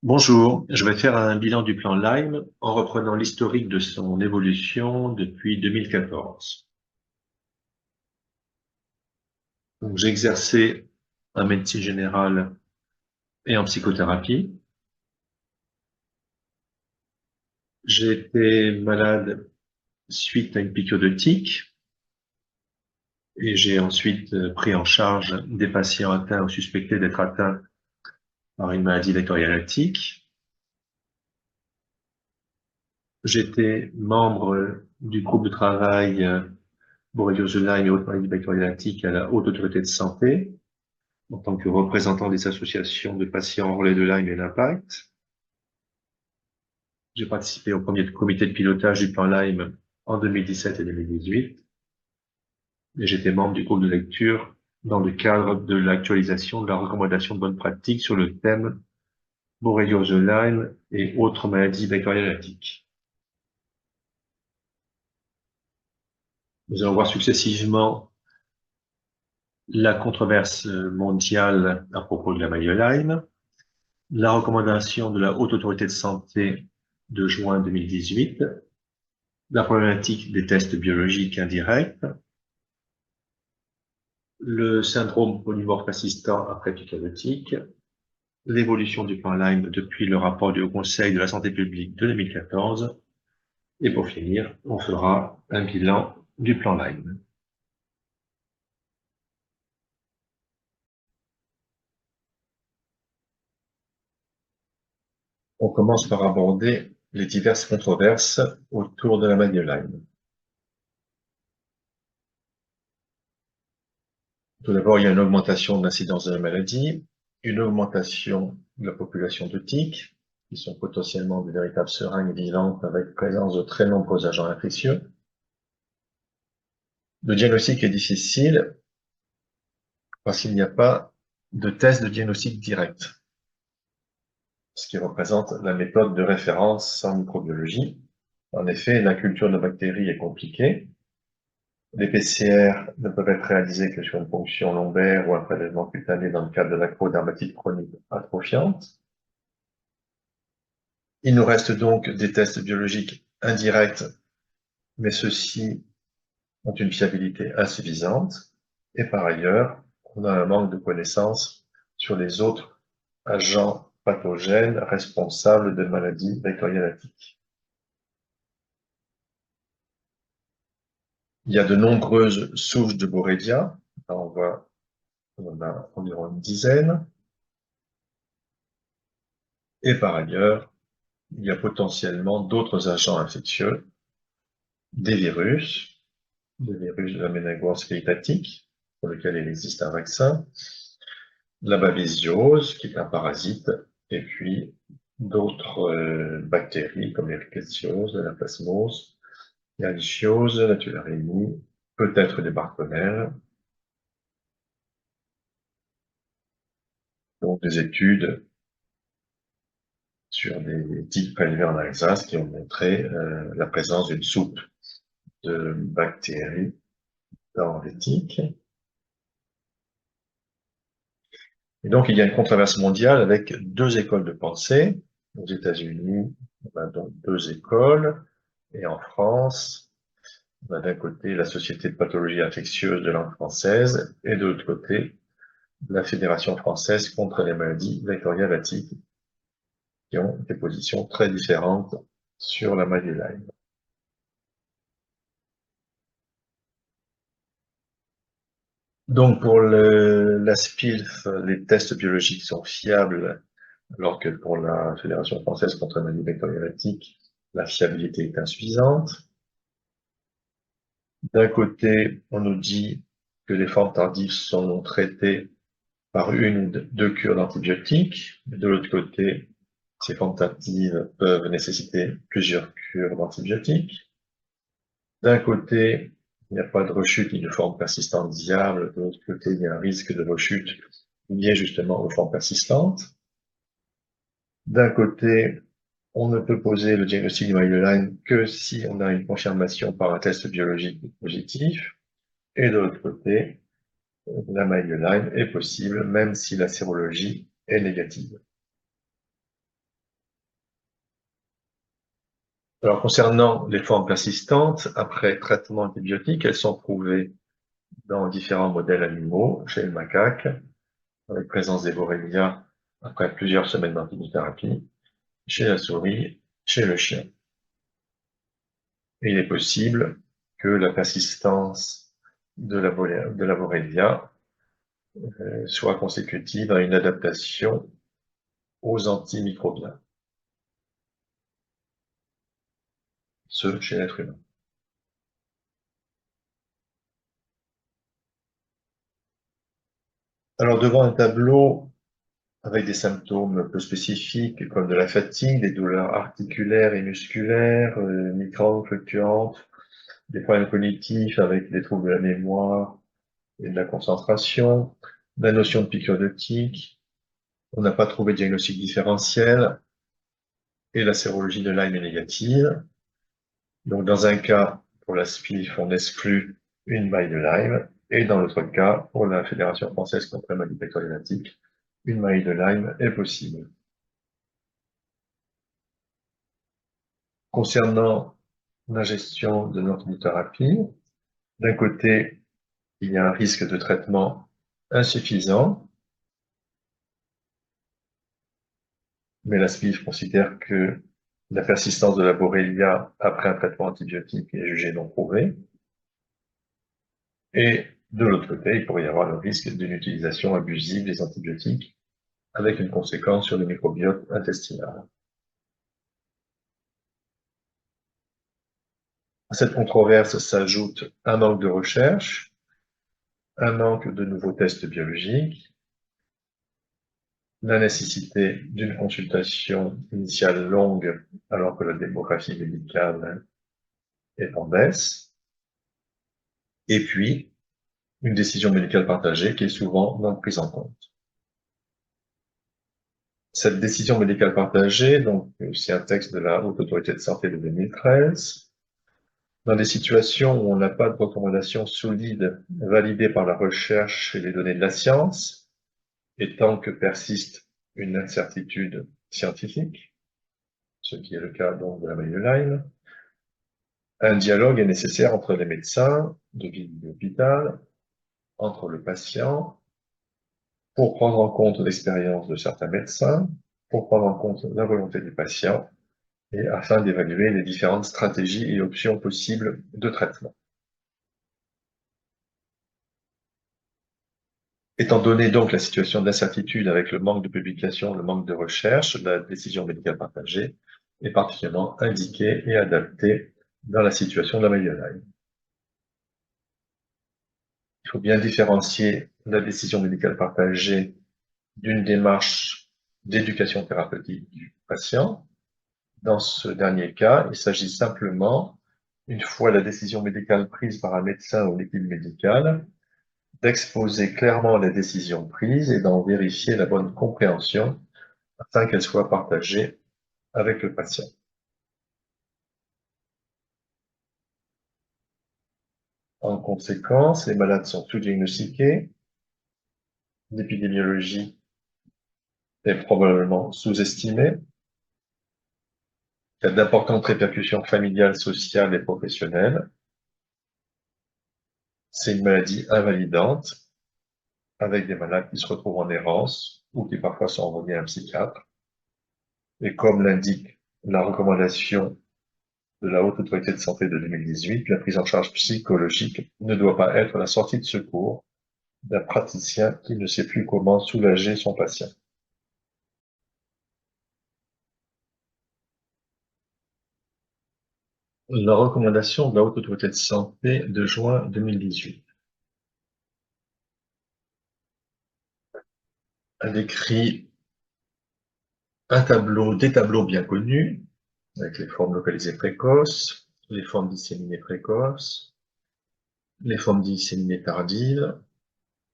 Bonjour, je vais faire un bilan du plan Lyme en reprenant l'historique de son évolution depuis 2014. Donc, j'ai exercé en médecine générale et en psychothérapie. J'ai été malade suite à une piqûre de tique et j'ai ensuite pris en charge des patients atteints ou suspectés d'être atteints par une maladie vectorielle à tique. J'étais membre du groupe de travail borréliose de Lyme et autres maladies vectorielles à tique à la Haute Autorité de Santé, en tant que représentant des associations de patients relais de Lyme et l'Impact. J'ai participé au premier comité de pilotage du plan Lyme en 2017 et 2018, et j'étais membre du groupe de lecture dans le cadre de l'actualisation de la recommandation de bonne pratique sur le thème borréliose de Lyme et autres maladies vectorielles à tique. Nous allons voir successivement la controverse mondiale à propos de la maladie de Lyme, la recommandation de la Haute Autorité de Santé de juin 2018, la problématique des tests biologiques indirects, le syndrome polymorphe persistant après piqûre de tique, l'évolution du plan Lyme depuis le rapport du Haut Conseil de la santé publique de 2014, et pour finir, on fera un bilan du plan Lyme. On commence par aborder les diverses controverses autour de la maladie de Lyme. Tout d'abord, il y a une augmentation de l'incidence de la maladie, une augmentation de la population de tiques, qui sont potentiellement de véritables seringues vivantes avec présence de très nombreux agents infectieux. Le diagnostic est difficile parce qu'il n'y a pas de test de diagnostic direct, ce qui représente la méthode de référence en microbiologie. En effet, la culture de bactéries est compliquée. Les PCR ne peuvent être réalisés que sur une ponction lombaire ou un prélèvement cutané dans le cadre de l'acrodermatite chronique atrophiante. Il nous reste donc des tests biologiques indirects, mais ceux-ci ont une fiabilité insuffisante. Et par ailleurs, on a un manque de connaissances sur les autres agents pathogènes responsables de maladies vectorielles à tique. Il y a de nombreuses souches de Borrelia. Là, on en a environ une dizaine. Et par ailleurs, il y a potentiellement d'autres agents infectieux, des virus de la méningoencephalite hépatique, pour lequel il existe un vaccin, la babésiose, qui est un parasite, et puis d'autres bactéries comme l'ericatiose, la plasmose, la lichiose, la tularemie, peut-être des bartonelles. Donc des études sur des tiques prélevés en Alsace qui ont montré la présence d'une soupe de bactéries dans les tiques. Et donc, il y a une controverse mondiale avec deux écoles de pensée. Aux États-Unis, on a donc deux écoles. Et en France, on a d'un côté la Société de pathologie infectieuse de langue française et de l'autre côté, la Fédération française contre les maladies vectorielles à tique, qui ont des positions très différentes sur la maladie de Lyme. Donc, pour la SPILF, les tests biologiques sont fiables, alors que pour la Fédération française contre la maladie vectorielle à tique, la fiabilité est insuffisante. D'un côté, on nous dit que les formes tardives sont traitées par une ou deux cures d'antibiotiques. De l'autre côté, ces formes tardives peuvent nécessiter plusieurs cures d'antibiotiques. D'un côté, il n'y a pas de rechute ni de forme persistante viable. De l'autre côté, il y a un risque de rechute lié justement aux formes persistantes. D'un côté, on ne peut poser le diagnostic du maladie de Lyme que si on a une confirmation par un test biologique positif. Et de l'autre côté, la maladie de Lyme est possible même si la sérologie est négative. Alors, concernant les formes persistantes, après traitement antibiotique, elles sont prouvées dans différents modèles animaux, chez le macaque, avec présence des Borrelia après plusieurs semaines d'antibiothérapie, chez la souris, chez le chien. Et il est possible que la persistance de la Borrelia soit consécutive à une adaptation aux antimicrobiens, ce chez l'être humain. Alors, devant un tableau avec des symptômes peu spécifiques comme de la fatigue, des douleurs articulaires et musculaires, migrantes fluctuantes, des problèmes cognitifs avec des troubles de la mémoire et de la concentration, la notion de piqûre de tique, on n'a pas trouvé de diagnostic différentiel et la sérologie de Lyme est négative. Donc, dans un cas, pour la SPIF, on exclut une maille de Lyme et dans l'autre cas, pour la Fédération française contre la maladie pectorinatique, une maille de Lyme est possible. Concernant la gestion de l'antibiothérapie, d'un côté, il y a un risque de traitement insuffisant, mais la SPIF considère que la persistance de la Borrelia après un traitement antibiotique est jugée non prouvée. Et de l'autre côté, il pourrait y avoir le risque d'une utilisation abusive des antibiotiques avec une conséquence sur le microbiote intestinal. À cette controverse s'ajoute un manque de recherche, un manque de nouveaux tests biologiques, la nécessité d'une consultation initiale longue alors que la démographie médicale est en baisse, et puis une décision médicale partagée qui est souvent non prise en compte. Cette décision médicale partagée, donc c'est un texte de la Haute Autorité de Santé de 2013, dans des situations où on n'a pas de recommandations solides validées par la recherche et les données de la science, et tant que persiste une incertitude scientifique, ce qui est le cas donc de la maladie de Lyme, un dialogue est nécessaire entre les médecins de ville et d'hôpital, entre le patient, pour prendre en compte l'expérience de certains médecins, pour prendre en compte la volonté du patient, et afin d'évaluer les différentes stratégies et options possibles de traitement. Étant donné donc la situation d'incertitude avec le manque de publication, le manque de recherche, la décision médicale partagée est particulièrement indiquée et adaptée dans la situation de la maladie de Lyme. Il faut bien différencier la décision médicale partagée d'une démarche d'éducation thérapeutique du patient. Dans ce dernier cas, il s'agit simplement, une fois la décision médicale prise par un médecin ou l'équipe médicale, d'exposer clairement les décisions prises et d'en vérifier la bonne compréhension afin qu'elles soient partagées avec le patient. En conséquence, les malades sont sous-diagnostiqués, l'épidémiologie est probablement sous-estimée, il y a d'importantes répercussions familiales, sociales et professionnelles. C'est une maladie invalidante, avec des malades qui se retrouvent en errance ou qui parfois sont envoyés à un psychiatre. Et comme l'indique la recommandation de la Haute Autorité de Santé de 2018, la prise en charge psychologique ne doit pas être la sortie de secours d'un praticien qui ne sait plus comment soulager son patient. La recommandation de la Haute Autorité de Santé de juin 2018 a décrit des tableaux bien connus, avec les formes localisées précoces, les formes disséminées précoces, les formes disséminées tardives,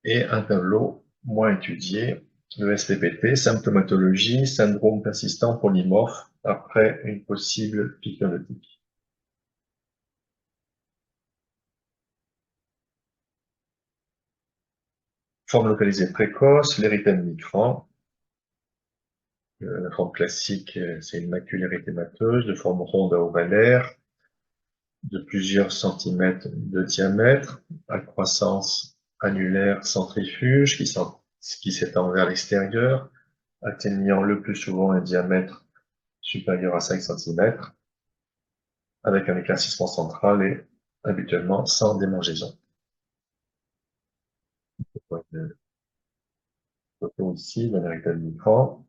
et un tableau moins étudié, le SPPT, symptomatologie, syndrome persistant polymorphe après une possible piqûre de tique. Forme localisée précoce, l'érythème migrant, La forme classique, c'est une macule érythémateuse de forme ronde à ovalaire, de plusieurs centimètres de diamètre, à croissance annulaire centrifuge qui s'étend vers l'extérieur, atteignant le plus souvent un diamètre supérieur à 5 centimètres, avec un éclaircissement central et habituellement sans démangeaison. Une photo ici d'un érectile micran.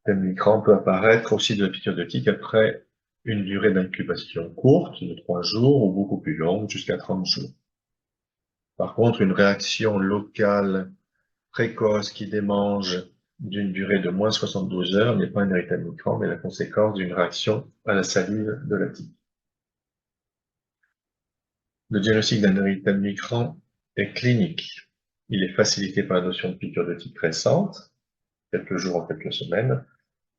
Le micran peut apparaître aussi de la piqûre de tique après une durée d'incubation courte, de 3 jours, ou beaucoup plus longue, jusqu'à 30 jours. Par contre, une réaction locale précoce qui démange d'une durée de moins 72 heures n'est pas un érythème micran, mais la conséquence d'une réaction à la salive de la tique. Le diagnostic d'un érythème micran est clinique. Il est facilité par la notion de piqûre de tique récente, quelques jours ou quelques semaines,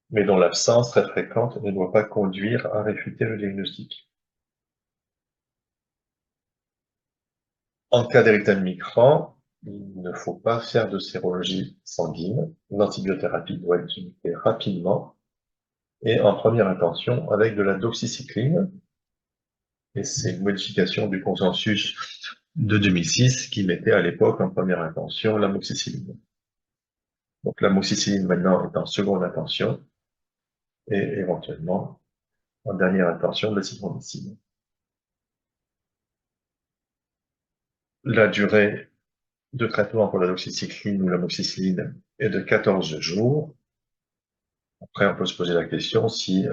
mais dont l'absence très fréquente ne doit pas conduire à réfuter le diagnostic. En cas d'érythème micran, il ne faut pas faire de sérologie sanguine. L'antibiothérapie doit être utilisée rapidement et en première intention avec de la doxycycline. Et c'est une modification du consensus de 2006 qui mettait à l'époque en première intention l'amoxicilline. Donc l'amoxicilline maintenant est en seconde intention et éventuellement en dernière intention de l'azithromycine. La durée de traitement pour la doxycycline ou l'amoxicilline est de 14 jours. Après, on peut se poser la question si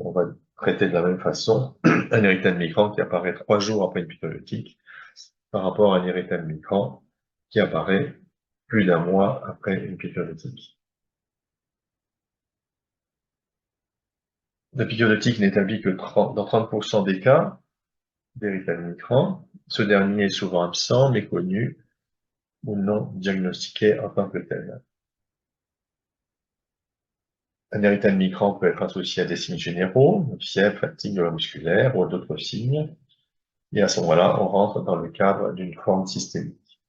on va traiter de la même façon un érythème migrant qui apparaît 3 jours après une piqûre de tique par rapport à un érythème migrant qui apparaît plus d'un mois après une piqûre de tique. La piqûre de tique n'établit que dans 30% des cas d'érythème migrant. Ce dernier est souvent absent, méconnu ou non diagnostiqué en tant que tel. Un érythème migrant peut être associé à des signes généraux, fièvre, fatigue musculaire ou d'autres signes. Et à ce moment-là, on rentre dans le cadre d'une forme systémique.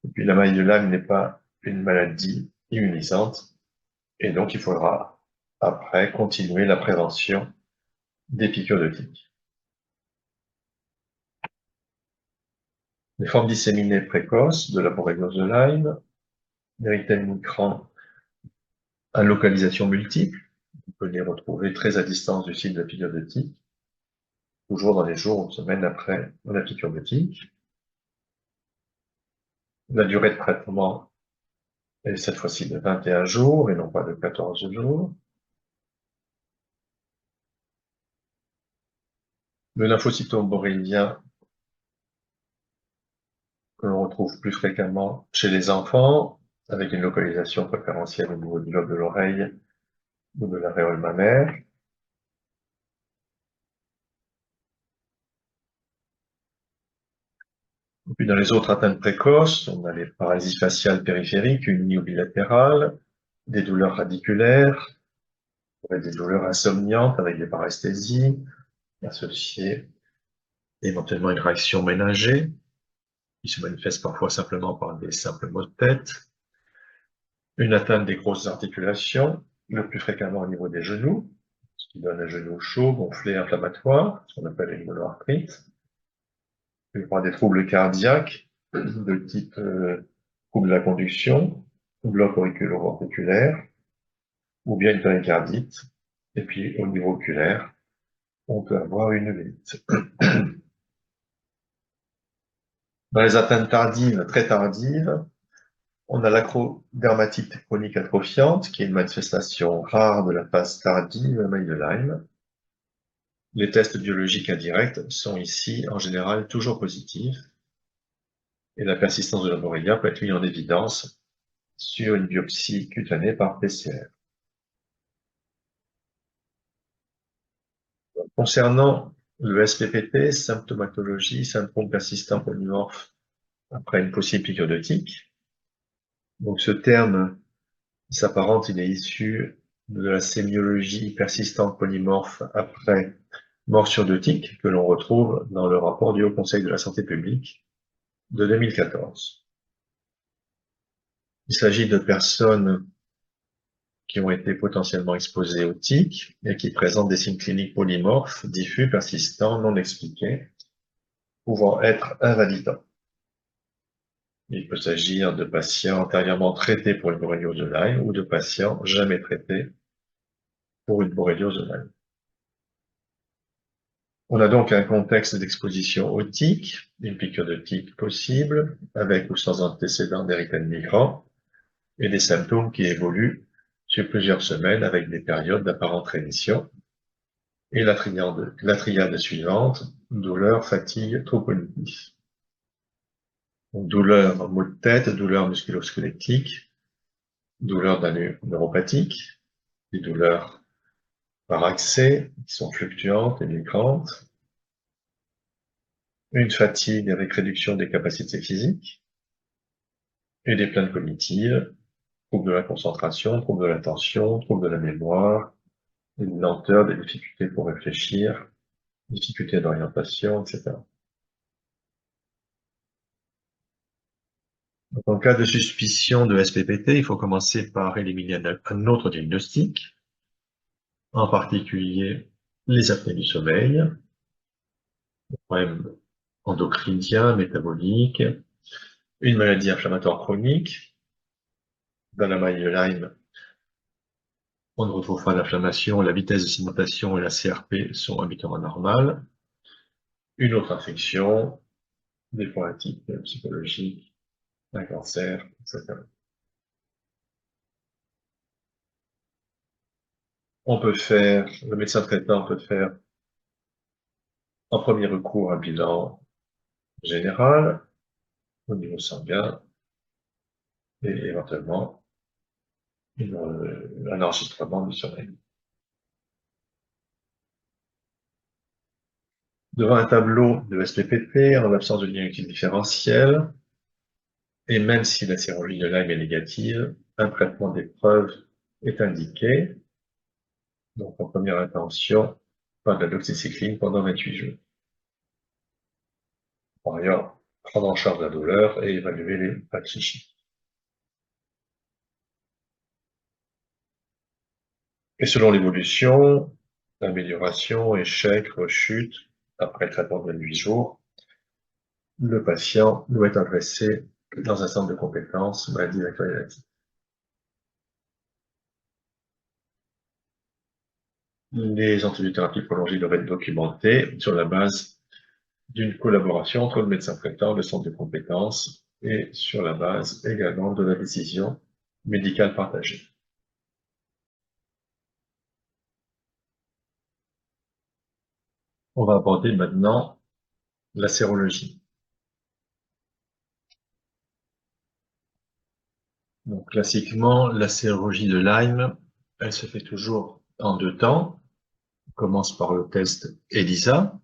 Et puis la maladie de Lyme n'est pas une maladie immunisante, et donc il faudra après continuer la prévention des piqûres de tique. Les formes disséminées précoces de la borréliose de Lyme, l'érythème migrant à localisation multiple, on peut les retrouver très à distance du site de la piqûre de tique, toujours dans les jours ou semaines après la piqûre de tique. La durée de traitement est cette fois-ci de 21 jours et non pas de 14 jours. Le lymphocytome borrélien que l'on retrouve plus fréquemment chez les enfants, avec une localisation préférentielle au niveau du lobe de l'oreille ou de l'aréole mammaire. Et puis dans les autres atteintes précoces, on a les paralysies faciales périphériques, unies ou bilatérales, des douleurs radiculaires, des douleurs insomniantes avec des paresthésies, associées éventuellement à une réaction ménagée, qui se manifeste parfois simplement par des simples maux de tête, une atteinte des grosses articulations, le plus fréquemment au niveau des genoux, ce qui donne un genou chaud, gonflé, inflammatoire, ce qu'on appelle une monoarthrite. Il peut y avoir des troubles cardiaques de type trouble de la conduction, bloc auriculo-ventriculaire, ou bien une péricardite. Et puis au niveau oculaire, on peut avoir une uvite. Dans les atteintes tardives, très tardives, on a l'acrodermatite chronique atrophiante, qui est une manifestation rare de la phase tardive de la maladie de Lyme. Les tests biologiques indirects sont ici, en général, toujours positifs, et la persistance de la borrelia peut être mise en évidence sur une biopsie cutanée par PCR. Concernant le SPPT, symptomatologie, syndrome persistant polymorphe après une possible piqûre de tique. Donc ce terme s'apparente, il est issu de la sémiologie persistante polymorphe après morsure de tique que l'on retrouve dans le rapport du Haut Conseil de la santé publique de 2014. Il s'agit de personnes qui ont été potentiellement exposées aux tiques et qui présentent des signes cliniques polymorphes, diffus, persistants, non expliqués, pouvant être invalidants. Il peut s'agir de patients antérieurement traités pour une borréliose de Lyme ou de patients jamais traités pour une borréliose de Lyme. On a donc un contexte d'exposition aux tiques, une piqûre de tique possible, avec ou sans antécédent d'érythème migrant, et des symptômes qui évoluent sur plusieurs semaines avec des périodes d'apparente rémission, et la triade suivante, douleur, fatigue, troubles cognitifs. Donc, douleur, maux de tête, douleur musculo-squelettique, douleur neuropathique, des douleurs par accès qui sont fluctuantes et migrantes, une fatigue avec réduction des capacités physiques, et des plaintes cognitives, troubles de la concentration, troubles de l'attention, troubles de la mémoire, des lenteurs, des difficultés pour réfléchir, difficultés d'orientation, etc. Donc, en cas de suspicion de SPPT, il faut commencer par éliminer un autre diagnostic, en particulier les apnées du sommeil, problèmes endocriniens, métaboliques, une maladie inflammatoire chronique. Dans la maladie de Lyme, on ne retrouve pas d'inflammation, la vitesse de sédimentation et la CRP sont habituellement normales. Une autre infection, des problématiques psychologiques, un cancer, etc. Le médecin traitant peut faire en premier recours un bilan général au niveau sanguin et éventuellement un enregistrement du sommeil. Devant un tableau de SPPT, en l'absence de diagnostic différentiel, et même si la sérologie de Lyme est négative, un traitement d'épreuve est indiqué. Donc, en première intention, pas de la doxycycline pendant 28 jours. Par ailleurs, prendre en charge la douleur et évaluer les pas psychiques. Et selon l'évolution, amélioration, échec, rechute, après le traitement de 28 jours, le patient doit être adressé dans un centre de compétences maladie vectorielle. Les antibiothérapies prolongées doivent être documentées sur la base d'une collaboration entre le médecin traitant, le centre de compétences et sur la base également de la décision médicale partagée. On va aborder maintenant la sérologie. Donc, classiquement, la sérologie de Lyme, elle se fait toujours en deux temps. On commence par le test ELISA,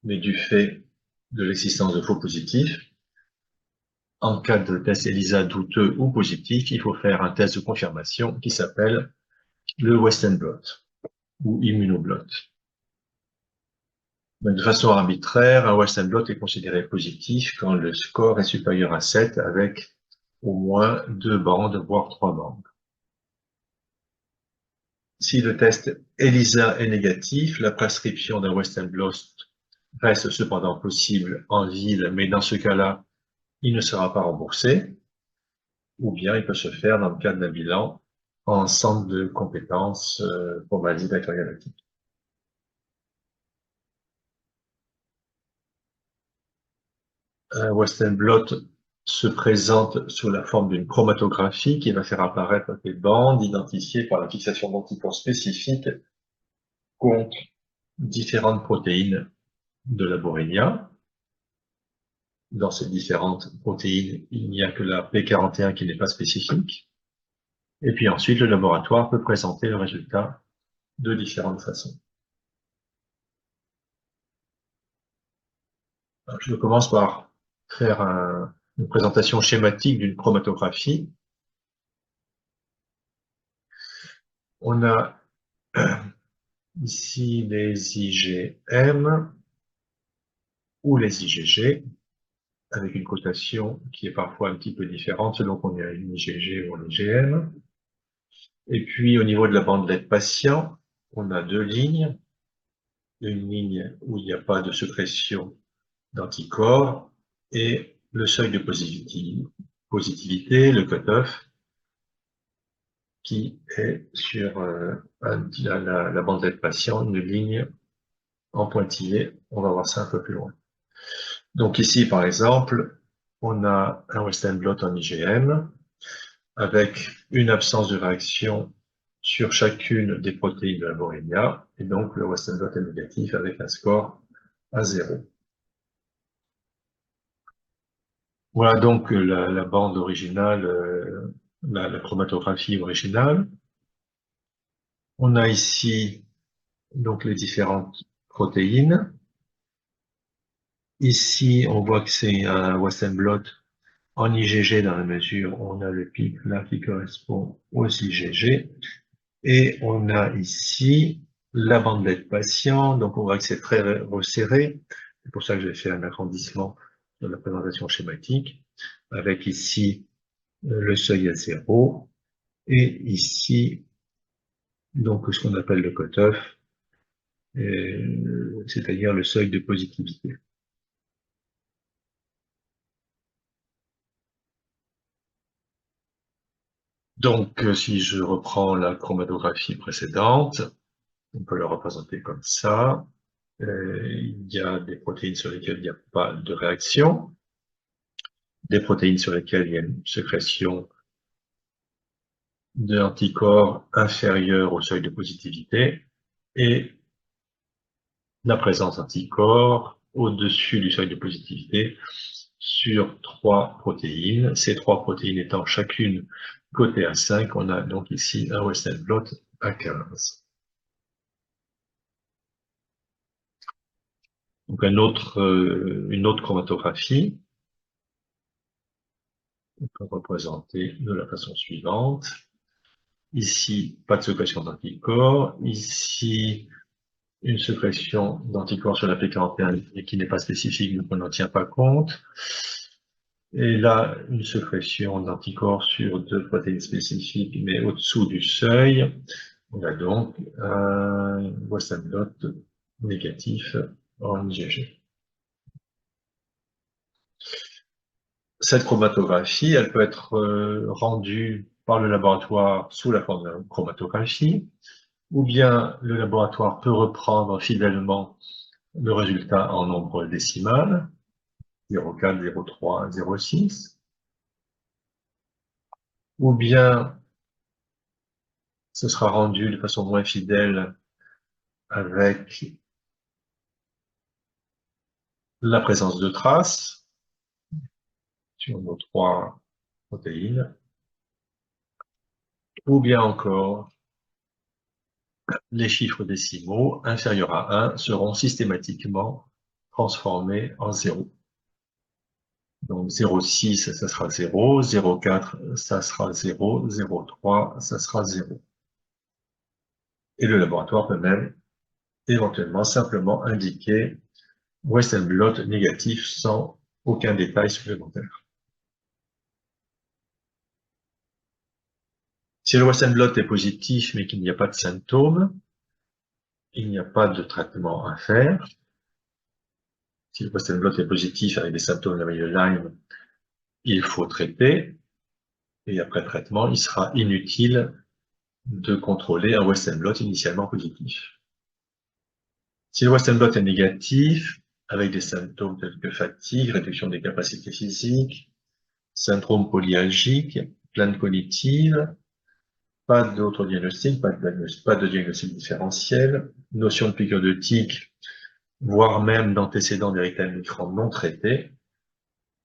mais du fait de l'existence de faux positifs, en cas de test ELISA douteux ou positif, il faut faire un test de confirmation qui s'appelle le Western blot ou immunoblot. De façon arbitraire, un Western blot est considéré positif quand le score est supérieur à 7 avec au moins 2 bandes, voire 3 bandes. Si le test ELISA est négatif, la prescription d'un Western blot reste cependant possible en ville, mais dans ce cas-là, il ne sera pas remboursé, ou bien il peut se faire dans le cadre d'un bilan en centre de compétences pour maladie bactériologique. Un Western blot se présente sous la forme d'une chromatographie qui va faire apparaître des bandes identifiées par la fixation d'anticorps spécifiques contre différentes protéines de la Borrelia. Dans ces différentes protéines, il n'y a que la P41 qui n'est pas spécifique. Et puis ensuite, le laboratoire peut présenter le résultat de différentes façons. Alors, je commence par faire une présentation schématique d'une chromatographie. On a ici les IgM ou les IgG. avec une cotation qui est parfois un petit peu différente selon qu'on est à une IgG ou en IgM. Et puis, au niveau de la bandelette patient, on a deux lignes. Une ligne où il n'y a pas de sécrétion d'anticorps et le seuil de positivité, le cutoff, qui est sur la bandelette patient, une ligne en pointillé. On va voir ça un peu plus loin. Donc ici, par exemple, on a un Western blot en IgM avec une absence de réaction sur chacune des protéines de la Borrelia, et donc le Western blot est négatif avec un score à 0. Voilà donc la bande originale, la chromatographie originale. On a ici donc les différentes protéines. Ici, on voit que c'est un Western blot en IgG dans la mesure où on a le pic là qui correspond aux IgG. Et on a ici la bandelette patient, donc on voit que c'est très resserré. C'est pour ça que j'ai fait un agrandissement de la présentation schématique, avec ici le seuil à 0, et ici, donc ce qu'on appelle le cutoff, c'est-à-dire le seuil de positivité. Donc, si je reprends la chromatographie précédente, on peut la représenter comme ça. Il y a des protéines sur lesquelles il n'y a pas de réaction, des protéines sur lesquelles il y a une sécrétion d'anticorps inférieur au seuil de positivité, et la présence d'anticorps au-dessus du seuil de positivité sur trois protéines. Ces trois protéines étant chacune cotées à 5, on a donc ici un Western blot à 15. Donc une autre chromatographie, on peut représenter de la façon suivante. Ici, pas de sécrétion d'anticorps. Ici, une sécrétion d'anticorps sur la P41 et qui n'est pas spécifique, donc on n'en tient pas compte. Et là, une sécrétion d'anticorps sur deux protéines spécifiques, mais au-dessous du seuil. On a donc un Western blot négatif en IgG. Cette chromatographie, elle peut être rendue par le laboratoire sous la forme de chromatographie, ou bien le laboratoire peut reprendre fidèlement le résultat en nombre décimal, 0,4, 0,3, 0,6, ou bien ce sera rendu de façon moins fidèle avec la présence de traces sur nos trois protéines, ou bien encore les chiffres décimaux inférieurs à 1 seront systématiquement transformés en 0. Donc 0,6, ça sera 0, 0,4, ça sera 0, 0,3, ça sera 0. Et le laboratoire peut même éventuellement simplement indiquer Western blot négatif sans aucun détail supplémentaire. Si le Western blot est positif mais qu'il n'y a pas de symptômes, il n'y a pas de traitement à faire. Si le Western blot est positif avec des symptômes de la maladie de Lyme, il faut traiter, et après traitement, il sera inutile de contrôler un Western blot initialement positif. Si le Western blot est négatif, avec des symptômes tels que fatigue, réduction des capacités physiques, syndrome polyalgique, plainte cognitive, pas d'autres diagnostics, pas de diagnostic différentiel, notion de piqûre de tique, voire même d'antécédents des rectales microns non traités,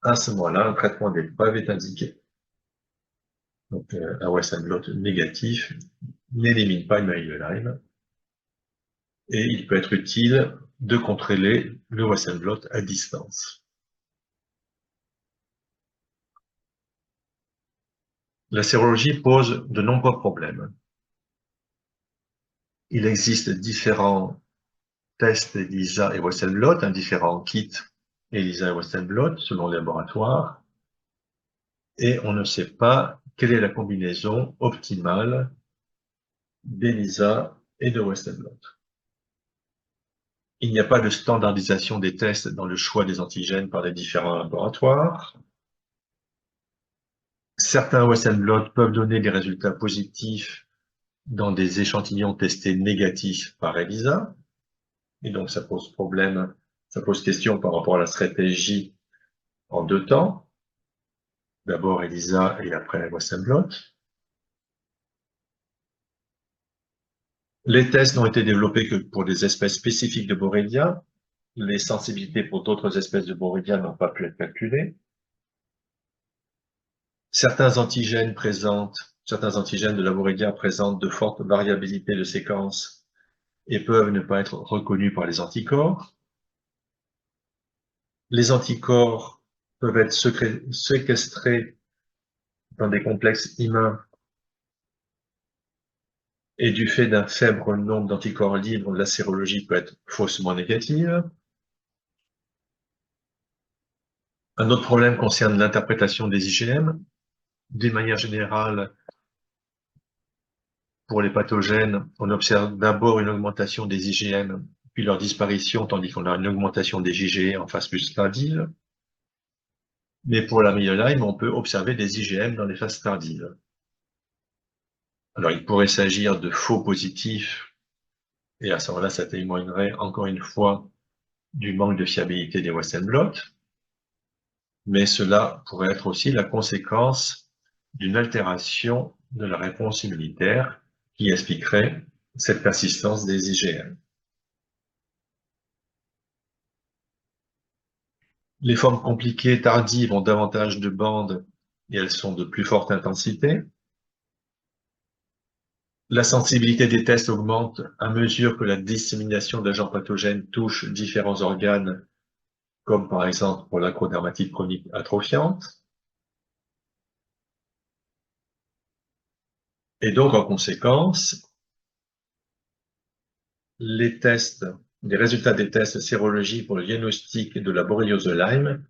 à ce moment-là, un traitement d'épreuve est indiqué. Donc, un Western blot négatif n'élimine pas une maladie de Lyme, et il peut être utile de contrôler le Western blot à distance. La sérologie pose de nombreux problèmes. Il existe différents tests d'ELISA et Western blot, différents kits ELISA et Western blot selon les laboratoires, et on ne sait pas quelle est la combinaison optimale d'ELISA et de Western blot. Il n'y a pas de standardisation des tests dans le choix des antigènes par les différents laboratoires. Certains Western blot peuvent donner des résultats positifs dans des échantillons testés négatifs par ELISA, et donc ça pose problème, ça pose question par rapport à la stratégie en deux temps. D'abord ELISA et après Western blot. Les tests n'ont été développés que pour des espèces spécifiques de Borrelia. Les sensibilités pour d'autres espèces de Borrelia n'ont pas pu être calculées. Certains antigènes de la Borrelia présentent de fortes variabilités de séquence et peuvent ne pas être reconnus par les anticorps. Les anticorps peuvent être séquestrés dans des complexes humains et du fait d'un faible nombre d'anticorps libres, la sérologie peut être faussement négative. Un autre problème concerne l'interprétation des IgM. D'une manière générale, pour les pathogènes, on observe d'abord une augmentation des IgM, puis leur disparition, tandis qu'on a une augmentation des IgE en phase plus tardive. Mais pour la myelime, on peut observer des IgM dans les phases tardives. Alors, il pourrait s'agir de faux positifs, et à ce moment-là, ça témoignerait encore une fois du manque de fiabilité des Western blot, mais cela pourrait être aussi la conséquence d'une altération de la réponse immunitaire qui expliquerait cette persistance des IgM. Les formes compliquées tardives ont davantage de bandes et elles sont de plus forte intensité. La sensibilité des tests augmente à mesure que la dissémination d'agents pathogènes touche différents organes, comme par exemple pour l'acrodermatite chronique atrophiante. Et donc, en conséquence, les résultats des tests sérologiques pour le diagnostic de la borréliose de Lyme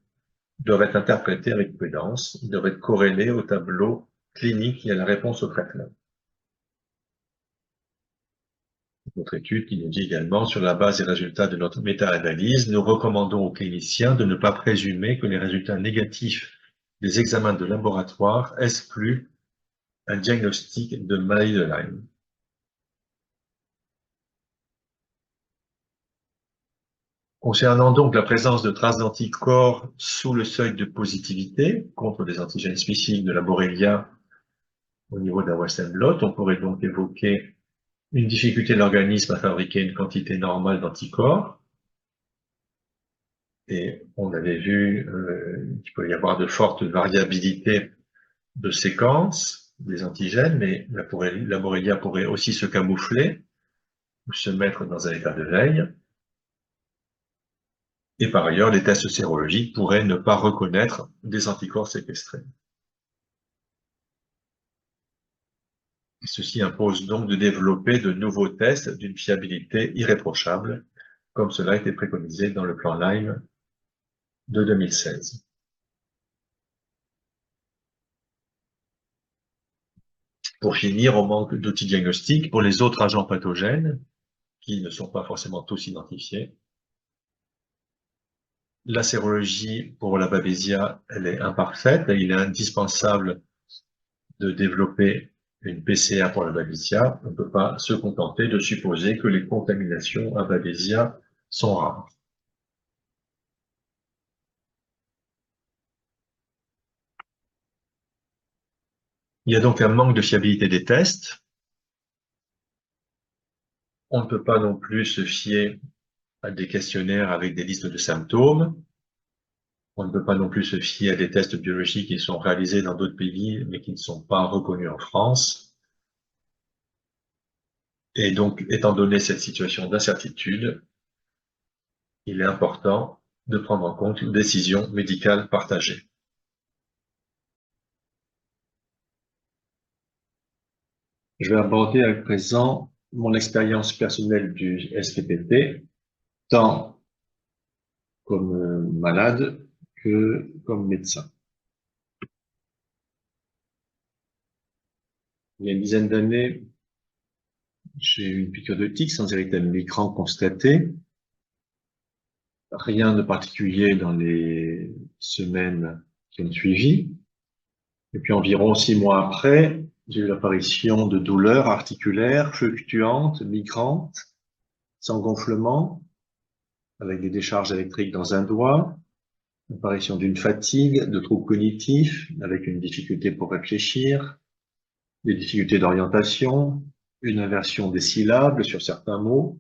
doivent être interprétés avec prudence. Ils doivent être corrélés au tableau clinique et à la réponse au traitement. Notre étude qui nous dit également, sur la base des résultats de notre méta-analyse, nous recommandons aux cliniciens de ne pas présumer que les résultats négatifs des examens de laboratoire excluent un diagnostic de maladie de Lyme. Concernant donc la présence de traces d'anticorps sous le seuil de positivité contre des antigènes spécifiques de la Borrelia au niveau de la Western blot, on pourrait donc évoquer une difficulté de l'organisme à fabriquer une quantité normale d'anticorps. Et on avait vu qu'il peut y avoir de fortes variabilités de séquences des antigènes, mais la Borrelia pourrait aussi se camoufler ou se mettre dans un état de veille. Et par ailleurs, les tests sérologiques pourraient ne pas reconnaître des anticorps séquestrés. Ceci impose donc de développer de nouveaux tests d'une fiabilité irréprochable, comme cela a été préconisé dans le plan Lyme de 2016. Pour finir, on manque d'outils diagnostiques pour les autres agents pathogènes, qui ne sont pas forcément tous identifiés. La sérologie pour la Babesia, elle est imparfaite et il est indispensable de développer une PCR pour la Babesia. On ne peut pas se contenter de supposer que les contaminations à Babesia sont rares. Il y a donc un manque de fiabilité des tests. On ne peut pas non plus se fier à des questionnaires avec des listes de symptômes. On ne peut pas non plus se fier à des tests biologiques qui sont réalisés dans d'autres pays, mais qui ne sont pas reconnus en France. Et donc, étant donné cette situation d'incertitude, il est important de prendre en compte une décision médicale partagée. Je vais aborder à présent mon expérience personnelle du SPPT, tant comme malade que comme médecin. Il y a une dizaine d'années, j'ai eu une piqûre de tique sans véritable écran constaté. Rien de particulier dans les semaines qui ont suivi. Et puis environ 6 mois après, j'ai eu l'apparition de douleurs articulaires fluctuantes, migrantes, sans gonflement, avec des décharges électriques dans un doigt, l'apparition d'une fatigue, de troubles cognitifs, avec une difficulté pour réfléchir, des difficultés d'orientation, une inversion des syllabes sur certains mots,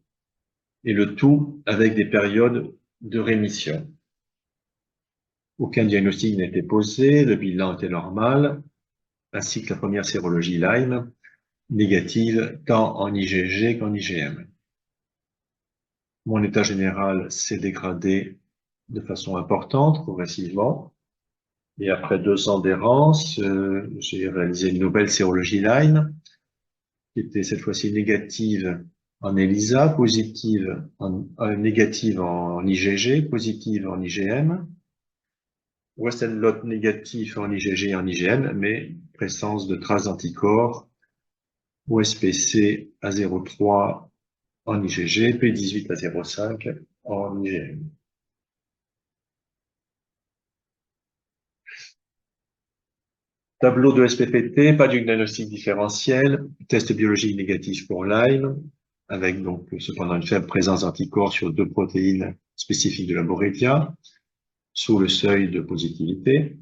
et le tout avec des périodes de rémission. Aucun diagnostic n'a été posé, le bilan était normal, ainsi que la première sérologie Lyme, négative tant en IgG qu'en IgM. Mon état général s'est dégradé de façon importante, progressivement, et après 2 ans d'errance, j'ai réalisé une nouvelle sérologie Lyme, qui était cette fois-ci négative en ELISA, négative en IgG, positive en IgM, Western blot négatif en IgG et en IgM, mais présence de traces d'anticorps, OSPC à 0,3 en IgG, P18 à 0,5 en IgM. Tableau de SPPT, pas de diagnostic différentiel, test biologique négatif pour Lyme, avec donc cependant une faible présence d'anticorps sur 2 protéines spécifiques de la Borrelia, sous le seuil de positivité.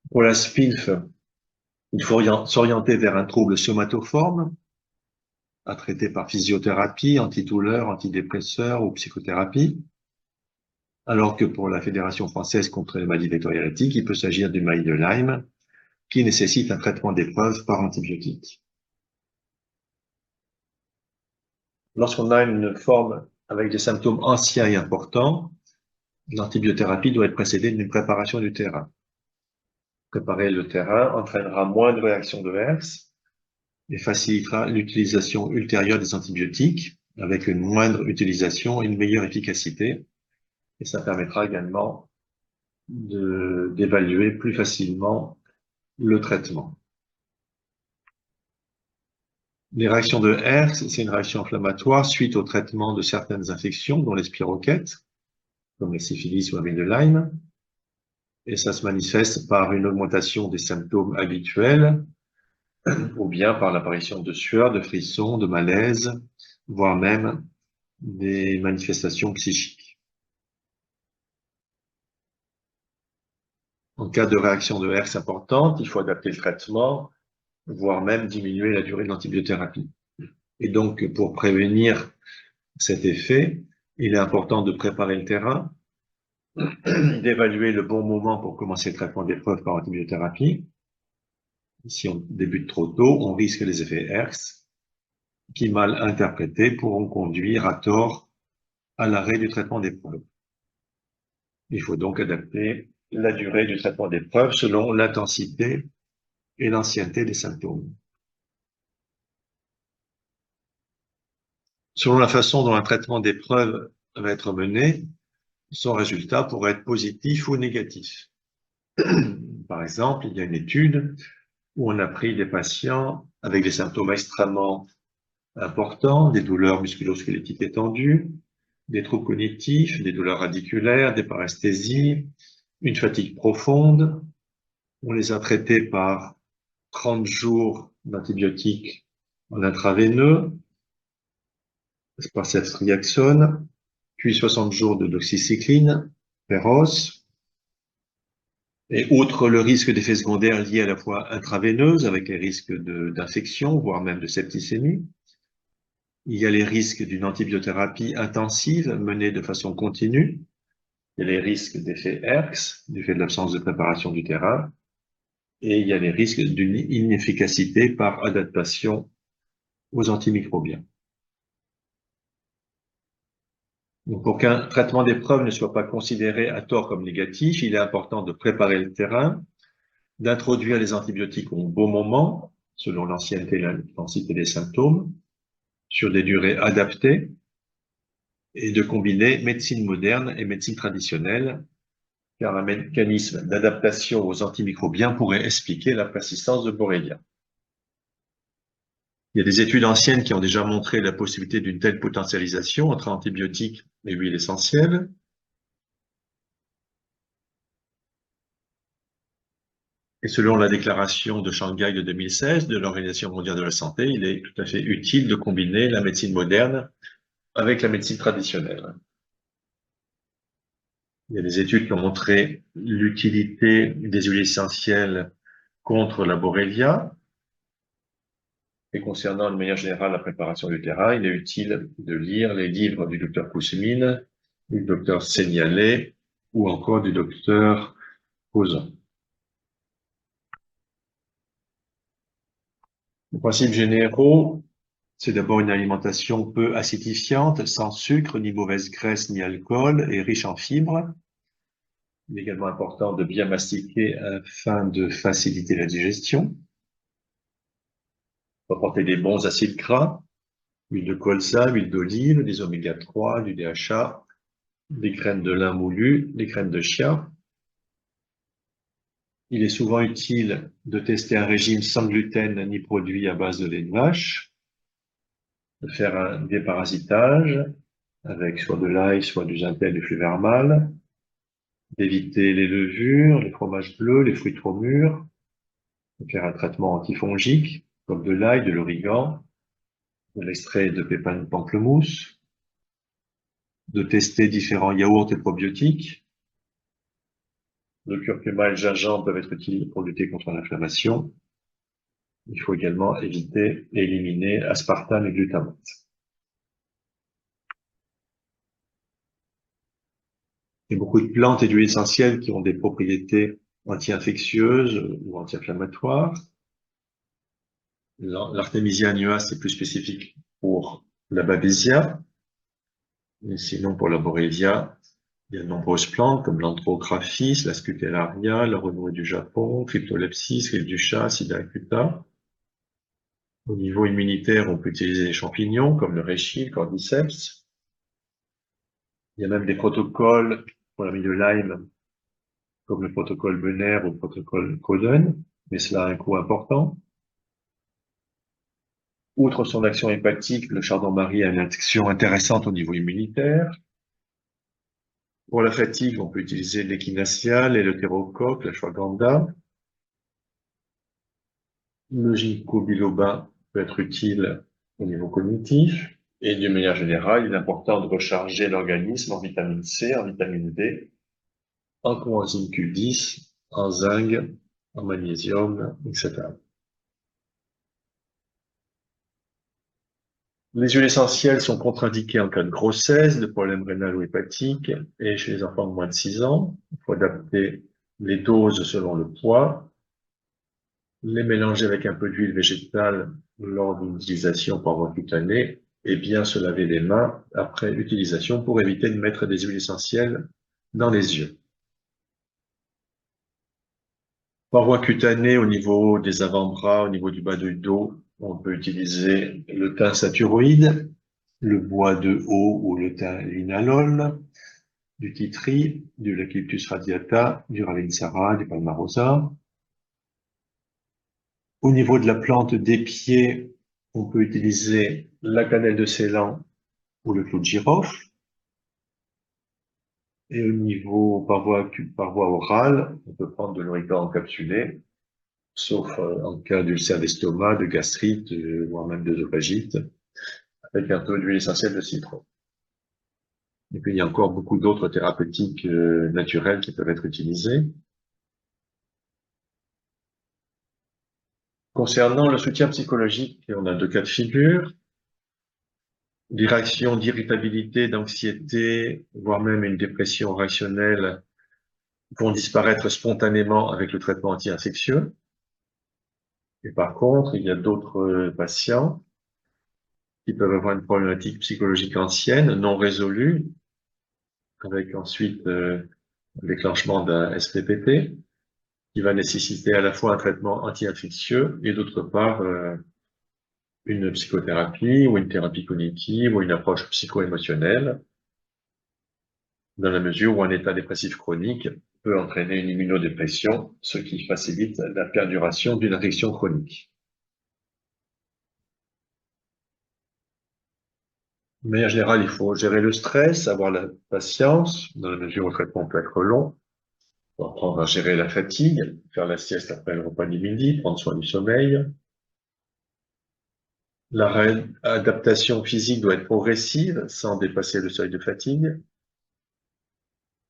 Pour la SPINF, il faut s'orienter vers un trouble somatoforme, à traiter par physiothérapie, antidouleur, antidépresseur ou psychothérapie, alors que pour la Fédération française contre les maladies vectorielles éthiques, il peut s'agir d'une maladie de Lyme, qui nécessite un traitement d'épreuve par antibiotique. Lorsqu'on a une forme avec des symptômes anciens et importants, l'antibiothérapie doit être précédée d'une préparation du terrain. Préparer le terrain entraînera moins de réactions de Herx et facilitera l'utilisation ultérieure des antibiotiques avec une moindre utilisation et une meilleure efficacité. Et ça permettra également d'évaluer plus facilement le traitement. Les réactions de Herx, c'est une réaction inflammatoire suite au traitement de certaines infections, dont les spirochètes, comme la syphilis ou la de Lyme. Et ça se manifeste par une augmentation des symptômes habituels, ou bien par l'apparition de sueur, de frissons, de malaise, voire même des manifestations psychiques. En cas de réaction de Herx importante, il faut adapter le traitement, voire même diminuer la durée de l'antibiothérapie. Et donc, pour prévenir cet effet, il est important de préparer le terrain, d'évaluer le bon moment pour commencer le traitement d'épreuve par antibiothérapie. Si on débute trop tôt, on risque les effets Herx, qui mal interprétés pourront conduire à tort à l'arrêt du traitement d'épreuve. Il faut donc adapter la durée du traitement d'épreuve selon l'intensité et l'ancienneté des symptômes. Selon la façon dont un traitement d'épreuve va être mené, son résultat pourrait être positif ou négatif. Par exemple, il y a une étude où on a pris des patients avec des symptômes extrêmement importants, des douleurs musculo-squelettiques étendues, des troubles cognitifs, des douleurs radiculaires, des paresthésies, une fatigue profonde. On les a traités par 30 jours d'antibiotiques en intraveineux, par ceftriaxone, puis 60 jours de doxycycline, Péros. Et outre le risque d'effets secondaires liés à la fois intraveineuses, avec les risques d'infection, voire même de septicémie, il y a les risques d'une antibiothérapie intensive menée de façon continue, il y a les risques d'effets Herx, du fait de l'absence de préparation du terrain, et il y a les risques d'une inefficacité par adaptation aux antimicrobiens. Donc, pour qu'un traitement d'épreuve ne soit pas considéré à tort comme négatif, il est important de préparer le terrain, d'introduire les antibiotiques au bon moment, selon l'ancienneté et l'intensité des symptômes, sur des durées adaptées, et de combiner médecine moderne et médecine traditionnelle car un mécanisme d'adaptation aux antimicrobiens pourrait expliquer la persistance de Borrelia. Il y a des études anciennes qui ont déjà montré la possibilité d'une telle potentialisation entre antibiotiques et huiles essentielles. Et selon la déclaration de Shanghai de 2016 de l'Organisation mondiale de la santé, il est tout à fait utile de combiner la médecine moderne avec la médecine traditionnelle. Il y a des études qui ont montré l'utilité des huiles essentielles contre la Borrelia. Et concernant de manière générale la préparation du terrain, il est utile de lire les livres du docteur Koussemine, du docteur Seignalé ou encore du docteur Causon. Les principes généraux, c'est d'abord une alimentation peu acidifiante, sans sucre, ni mauvaise graisse, ni alcool, et riche en fibres. Il est également important de bien mastiquer afin de faciliter la digestion. Apporter des bons acides gras, huile de colza, huile d'olive, des oméga 3, du DHA, des graines de lin moulu, des graines de chia. Il est souvent utile de tester un régime sans gluten ni produits à base de lait de vache, de faire un déparasitage avec soit de l'ail, soit du gintel, du flux vermal, d'éviter les levures, les fromages bleus, les fruits trop mûrs, de faire un traitement antifongique comme de l'ail, de l'origan, de l'extrait de pépins de pamplemousse, de tester différents yaourts et probiotiques. Le curcuma et le gingembre peuvent être utiles pour lutter contre l'inflammation. Il faut également éviter et éliminer aspartame et glutamate. Il y a beaucoup de plantes et d'huiles essentielles qui ont des propriétés anti-infectieuses ou anti-inflammatoires. L'Artemisia annua, c'est plus spécifique pour la Babesia. Mais sinon, pour la Borrelia, il y a de nombreuses plantes comme l'Anthrographis, la Scutellaria, la renouée du Japon, Cryptolepsis, rive du chat, Sidacuta. Au niveau immunitaire, on peut utiliser les champignons comme le reishi, le cordyceps. Il y a même des protocoles pour la de Lyme, comme le protocole Benner ou le protocole Coden, mais cela a un coût important. Outre son action hépatique, le chardon-marie a une action intéressante au niveau immunitaire. Pour la fatigue, on peut utiliser l'échinacea, l'éleutérocoque, l'ashwagandha. Le ginkgo biloba peut être utile au niveau cognitif. Et d'une manière générale, il est important de recharger l'organisme en vitamine C, en vitamine D, en coenzyme Q10, en zinc, en magnésium, etc. Les huiles essentielles sont contre-indiquées en cas de grossesse, de problème rénal ou hépatique, et chez les enfants de moins de 6 ans. Il faut adapter les doses selon le poids, les mélanger avec un peu d'huile végétale lors d'une utilisation par voie cutanée, et bien se laver les mains après utilisation pour éviter de mettre des huiles essentielles dans les yeux. Par voie cutanée, au niveau des avant-bras, au niveau du bas du dos, on peut utiliser le thym saturoïde, le bois de haut ou le thym linalol, du tea tree, du Eucalyptus radiata, du ravinsara, du palmarosa. Au niveau de la plante d'épier, on peut utiliser la cannelle de Ceylan ou le clou de girofle. Et au niveau par voie orale, on peut prendre de l'origan encapsulé, sauf en cas d'ulcère d'estomac, de gastrite, voire même d'œsophagite, avec un peu d'huile essentielle de citron. Et puis, il y a encore beaucoup d'autres thérapeutiques naturelles qui peuvent être utilisées. Concernant le soutien psychologique, on a deux cas de figure. Des réactions d'irritabilité, d'anxiété, voire même une dépression rationnelle vont disparaître spontanément avec le traitement anti-infectieux. Et par contre, il y a d'autres patients qui peuvent avoir une problématique psychologique ancienne, non résolue, avec ensuite le déclenchement d'un SPPT, qui va nécessiter à la fois un traitement anti-infectieux et d'autre part une psychothérapie ou une thérapie cognitive ou une approche psycho-émotionnelle, dans la mesure où un état dépressif chronique peut entraîner une immunodépression, ce qui facilite la perduration d'une infection chronique. De manière générale, il faut gérer le stress, avoir la patience, dans la mesure où le traitement peut être long. Il faut apprendre à gérer la fatigue, faire la sieste après le repas du midi, prendre soin du sommeil. La réadaptation physique doit être progressive, sans dépasser le seuil de fatigue.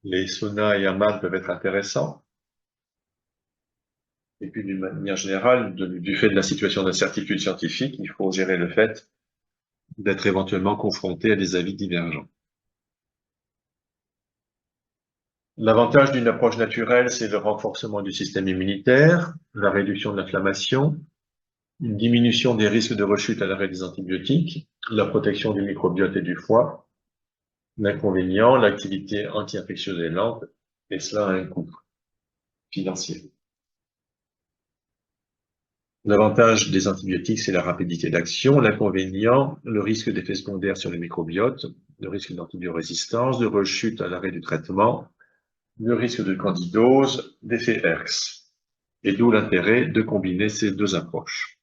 Les saunas et hammams peuvent être intéressants. Et puis, d'une manière générale, du fait de la situation d'incertitude scientifique, il faut gérer le fait d'être éventuellement confronté à des avis divergents. L'avantage d'une approche naturelle, c'est le renforcement du système immunitaire, la réduction de l'inflammation, une diminution des risques de rechute à l'arrêt des antibiotiques, la protection du microbiote et du foie. L'inconvénient, l'activité anti-infectieuse est lente, et cela a un coût financier. L'avantage des antibiotiques, c'est la rapidité d'action. L'inconvénient, le risque d'effets secondaires sur le microbiote, le risque d'antibiorésistance, de rechute à l'arrêt du traitement, le risque de candidose, d'effet HERX. Et d'où l'intérêt de combiner ces deux approches.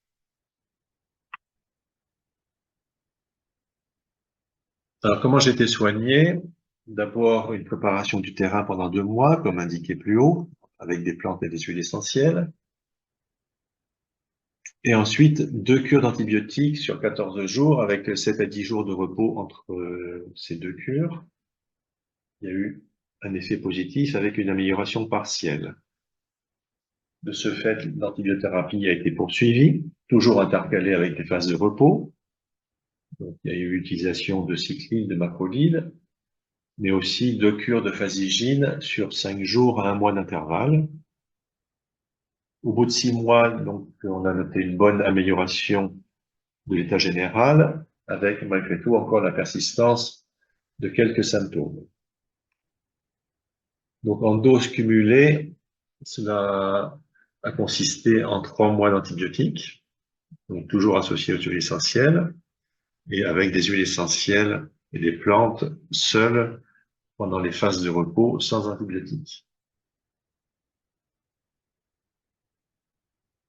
Alors, comment j'ai été soigné? D'abord, une préparation du terrain pendant 2 mois, comme indiqué plus haut, avec des plantes et des huiles essentielles. Et ensuite, 2 cures d'antibiotiques sur 14 jours, avec 7 à 10 jours de repos entre ces 2 cures. Il y a eu un effet positif avec une amélioration partielle. De ce fait, l'antibiothérapie a été poursuivie, toujours intercalée avec des phases de repos. Donc, il y a eu utilisation de cycline, de macrolide, mais aussi 2 cures de phasigine sur 5 jours à 1 mois d'intervalle. Au bout de 6 mois, donc, on a noté une bonne amélioration de l'état général, avec malgré tout encore la persistance de quelques symptômes. Donc en dose cumulée, cela a consisté en 3 mois d'antibiotiques, donc toujours associés aux huiles essentielles, et avec des huiles essentielles et des plantes seules pendant les phases de repos sans antibiotiques.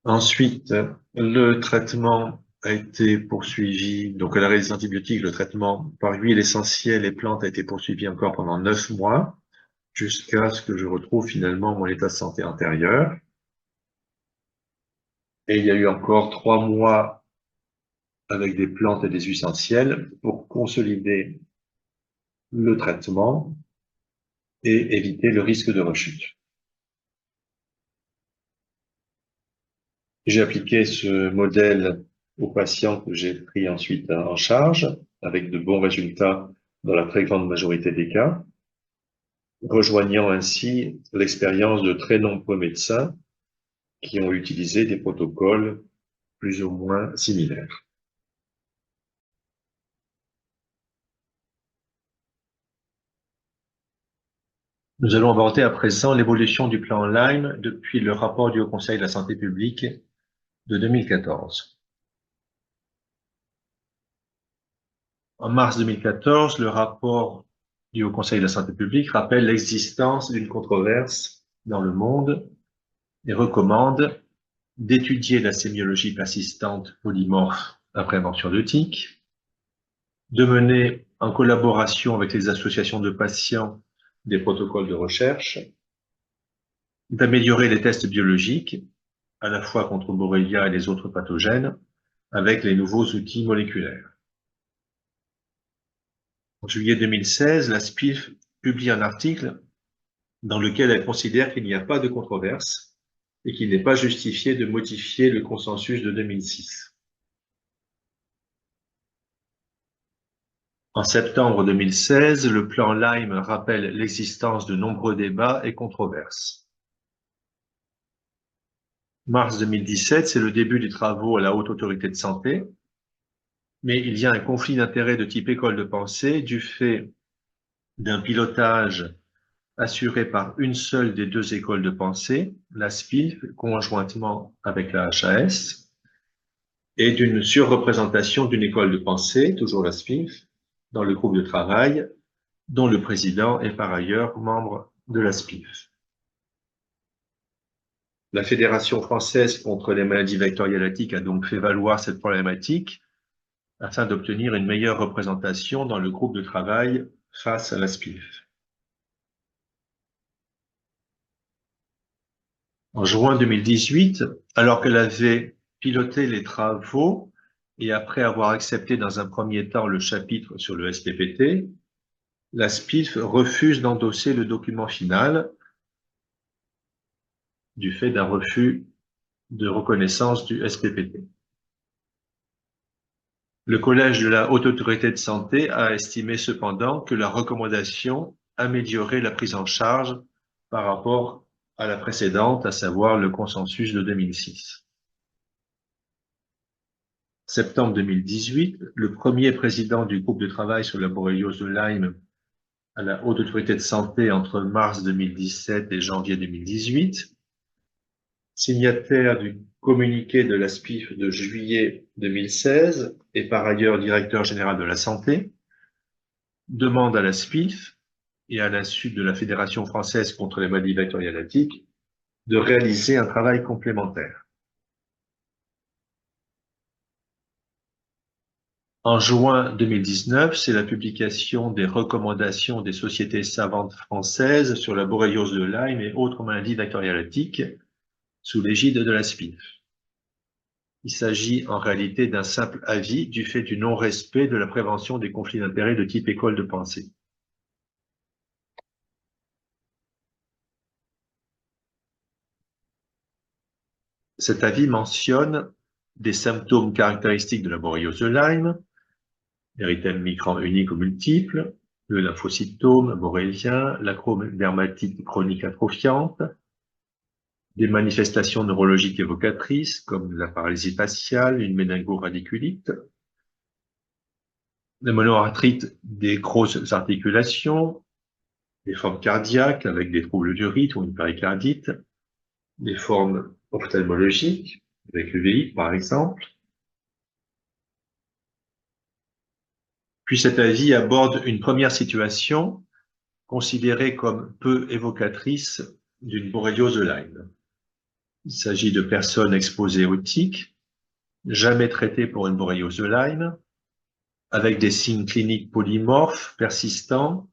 Ensuite, le traitement a été poursuivi, donc à l'arrêt des antibiotiques, le traitement par huile essentielle et plantes a été poursuivi encore pendant 9 mois, jusqu'à ce que je retrouve finalement mon état de santé antérieur. Et il y a eu encore 3 mois avec des plantes et des huiles essentielles pour consolider le traitement et éviter le risque de rechute. J'ai appliqué ce modèle aux patients que j'ai pris ensuite en charge, avec de bons résultats dans la très grande majorité des cas, rejoignant ainsi l'expérience de très nombreux médecins qui ont utilisé des protocoles plus ou moins similaires. Nous allons aborder à présent l'évolution du plan Lyme depuis le rapport du Haut Conseil de la santé publique de 2014. En mars 2014, le rapport du Haut Conseil de la santé publique rappelle l'existence d'une controverse dans le monde et recommande d'étudier la sémiologie persistante polymorphe après invention de tiques, de mener en collaboration avec les associations de patients des protocoles de recherche, d'améliorer les tests biologiques, à la fois contre Borrelia et les autres pathogènes, avec les nouveaux outils moléculaires. En juillet 2016, la SPIF publie un article dans lequel elle considère qu'il n'y a pas de controverse et qu'il n'est pas justifié de modifier le consensus de 2006. En septembre 2016, le plan Lyme rappelle l'existence de nombreux débats et controverses. Mars 2017, c'est le début des travaux à la Haute Autorité de Santé, mais il y a un conflit d'intérêts de type école de pensée du fait d'un pilotage assuré par une seule des 2 écoles de pensée, la SPIF, conjointement avec la HAS, et d'une surreprésentation d'une école de pensée, toujours la SPIF, dans le groupe de travail, dont le président est par ailleurs membre de la SPIF. La Fédération française contre les maladies vectorielles à tic a donc fait valoir cette problématique afin d'obtenir une meilleure représentation dans le groupe de travail face à la SPIF. En juin 2018, alors qu'elle avait piloté les travaux et après avoir accepté dans un premier temps le chapitre sur le SPPT, la SPIF refuse d'endosser le document final du fait d'un refus de reconnaissance du SPPT. Le Collège de la Haute Autorité de Santé a estimé cependant que la recommandation améliorait la prise en charge par rapport à la précédente, à savoir le consensus de 2006. Septembre 2018, le premier président du groupe de travail sur la borréliose de Lyme à la Haute Autorité de Santé entre mars 2017 et janvier 2018, signataire du communiqué de la SPIF de juillet 2016 et par ailleurs directeur général de la santé, demande à la SPIF et à la suite de la Fédération française contre les maladies vectorielles à tic de réaliser un travail complémentaire. En juin 2019, c'est la publication des recommandations des sociétés savantes françaises sur la borréliose de Lyme et autres maladies vectorielles à tic sous l'égide de la SPIF. Il s'agit en réalité d'un simple avis du fait du non-respect de la prévention des conflits d'intérêts de type école de pensée. Cet avis mentionne des symptômes caractéristiques de la borréliose de Lyme, érythème migrant unique ou multiple, le lymphocytome borrélien, l'acrodermatite chronique atrophiante, des manifestations neurologiques évocatrices comme la paralysie faciale, une méningo-radiculite, la monoarthrite des grosses articulations, des formes cardiaques avec des troubles du rythme ou une péricardite, des formes ophtalmologiques avec l'uvéite par exemple. Puis cet avis aborde une première situation considérée comme peu évocatrice d'une borréliose de Lyme. Il s'agit de personnes exposées au tic, jamais traitées pour une borréliose de Lyme, avec des signes cliniques polymorphes persistants,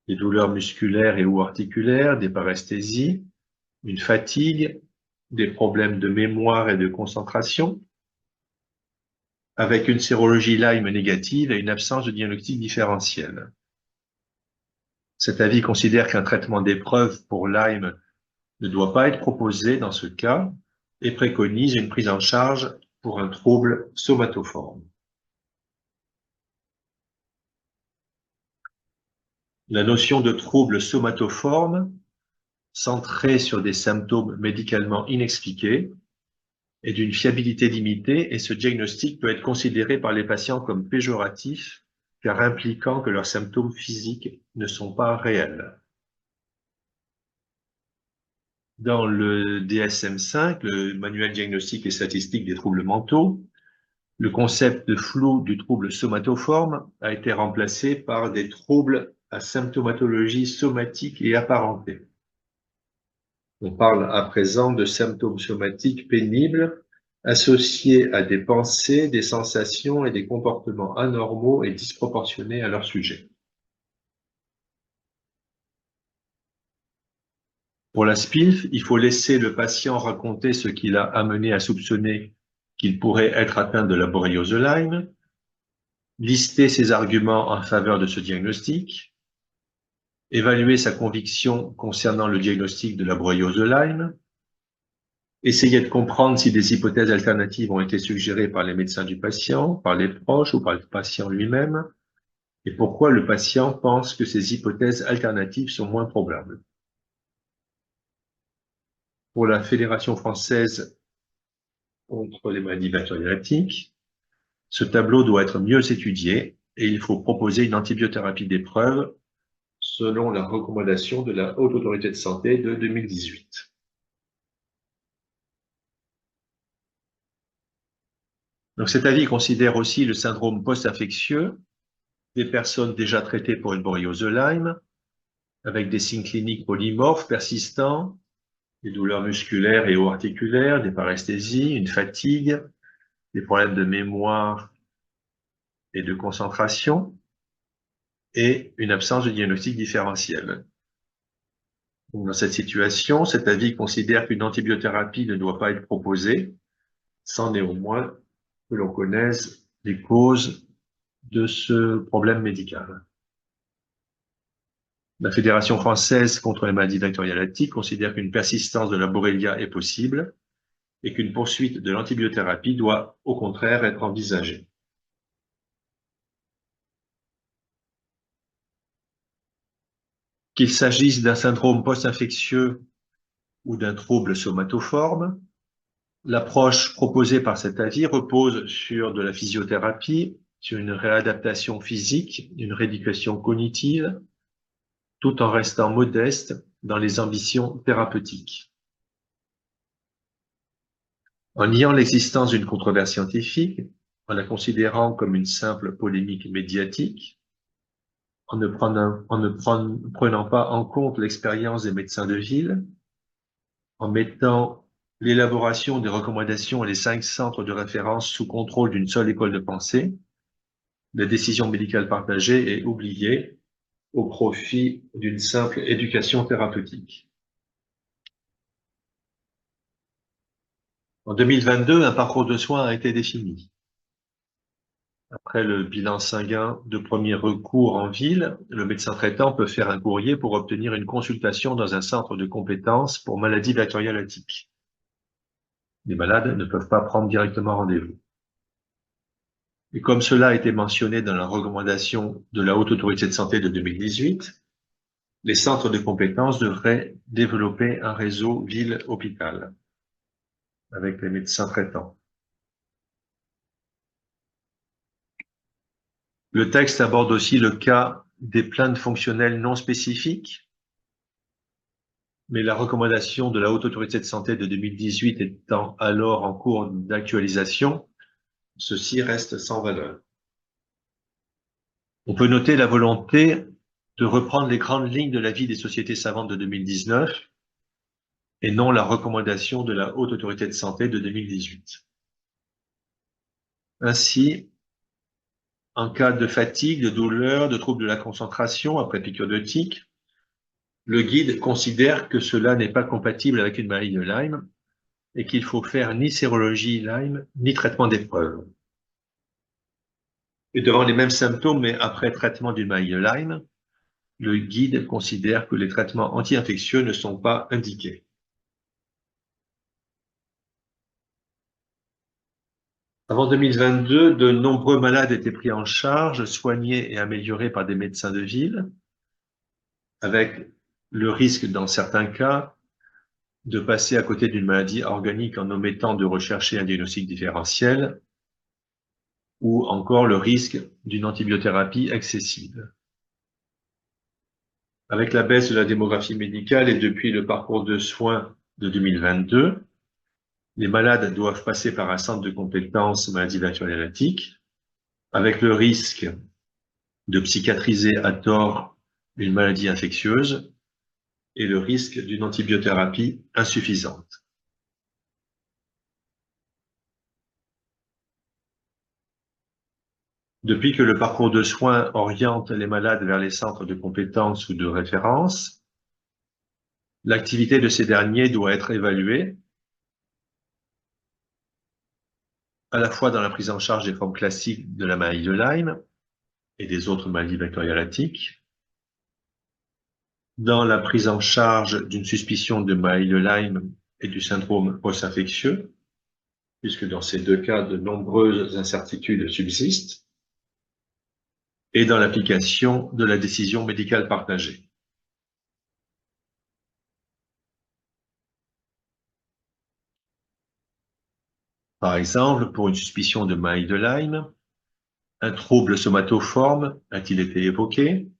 des douleurs musculaires et ou articulaires, des paresthésies, une fatigue, des problèmes de mémoire et de concentration, avec une sérologie Lyme négative et une absence de diagnostic différentiel. Cet avis considère qu'un traitement d'épreuve pour Lyme ne doit pas être proposé dans ce cas et préconise une prise en charge pour un trouble somatoforme. La notion de trouble somatoforme, centrée sur des symptômes médicalement inexpliqués, est d'une fiabilité limitée et ce diagnostic peut être considéré par les patients comme péjoratif, car impliquant que leurs symptômes physiques ne sont pas réels. Dans le DSM-5, le manuel diagnostique et statistique des troubles mentaux, le concept de flou du trouble somatoforme a été remplacé par des troubles à symptomatologie somatique et apparentée. On parle à présent de symptômes somatiques pénibles associés à des pensées, des sensations et des comportements anormaux et disproportionnés à leur sujet. Pour la SPIF, il faut laisser le patient raconter ce qui l'a amené à soupçonner qu'il pourrait être atteint de la borréliose de Lyme, lister ses arguments en faveur de ce diagnostic, évaluer sa conviction concernant le diagnostic de la borréliose de Lyme, essayer de comprendre si des hypothèses alternatives ont été suggérées par les médecins du patient, par les proches ou par le patient lui-même, et pourquoi le patient pense que ces hypothèses alternatives sont moins probables. Pour la Fédération française contre les maladies vectorielles à tic, ce tableau doit être mieux étudié et il faut proposer une antibiothérapie d'épreuve selon la recommandation de la Haute Autorité de Santé de 2018. Donc cet avis considère aussi le syndrome post-infectieux des personnes déjà traitées pour une borréliose de Lyme, avec des signes cliniques polymorphes persistants, des douleurs musculaires et ou articulaires, des paresthésies, une fatigue, des problèmes de mémoire et de concentration, et une absence de diagnostic différentiel. Donc, dans cette situation, cet avis considère qu'une antibiothérapie ne doit pas être proposée, sans néanmoins que l'on connaisse les causes de ce problème médical. La Fédération française contre les maladies vectorielles lactiques considère qu'une persistance de la Borrelia est possible et qu'une poursuite de l'antibiothérapie doit au contraire être envisagée. Qu'il s'agisse d'un syndrome post-infectieux ou d'un trouble somatoforme, l'approche proposée par cet avis repose sur de la physiothérapie, sur une réadaptation physique, une rééducation cognitive, tout en restant modeste dans les ambitions thérapeutiques. En niant l'existence d'une controverse scientifique, en la considérant comme une simple polémique médiatique, en ne prenant pas en compte l'expérience des médecins de ville, en mettant l'élaboration des recommandations et les 5 centres de référence sous contrôle d'une seule école de pensée, la décision médicale partagée est oubliée au profit d'une simple éducation thérapeutique. En 2022, un parcours de soins a été défini. Après le bilan sanguin de premier recours en ville, le médecin traitant peut faire un courrier pour obtenir une consultation dans un centre de compétences pour maladies vectorielles lactiques. Les malades ne peuvent pas prendre directement rendez-vous. Et comme cela a été mentionné dans la recommandation de la Haute Autorité de Santé de 2018, les centres de compétences devraient développer un réseau ville-hôpital avec les médecins traitants. Le texte aborde aussi le cas des plaintes fonctionnelles non spécifiques, mais la recommandation de la Haute Autorité de Santé de 2018 étant alors en cours d'actualisation, ceci reste sans valeur. On peut noter la volonté de reprendre les grandes lignes de l'avis des sociétés savantes de 2019 et non la recommandation de la Haute Autorité de Santé de 2018. Ainsi, en cas de fatigue, de douleur, de troubles de la concentration après piqûre de tique, le guide considère que cela n'est pas compatible avec une maladie de Lyme et qu'il faut faire ni sérologie Lyme, ni traitement d'épreuve. Et devant les mêmes symptômes, mais après traitement d'une maladie de Lyme, le guide considère que les traitements anti-infectieux ne sont pas indiqués. Avant 2022, de nombreux malades étaient pris en charge, soignés et améliorés par des médecins de ville, avec le risque, dans certains cas, de passer à côté d'une maladie organique en omettant de rechercher un diagnostic différentiel, ou encore le risque d'une antibiothérapie excessive. Avec la baisse de la démographie médicale et depuis le parcours de soins de 2022, les malades doivent passer par un centre de compétences maladies vectorielles lactiques, avec le risque de psychiatriser à tort une maladie infectieuse et le risque d'une antibiothérapie insuffisante. Depuis que le parcours de soins oriente les malades vers les centres de compétences ou de référence, l'activité de ces derniers doit être évaluée, à la fois dans la prise en charge des formes classiques de la maladie de Lyme et des autres maladies vectorielles lactiques, dans la prise en charge d'une suspicion de maladie de Lyme et du syndrome post-infectieux, puisque dans ces deux cas, de nombreuses incertitudes subsistent, et dans l'application de la décision médicale partagée. Par exemple, pour une suspicion de maladie de Lyme, un trouble somatoforme a-t-il été évoqué?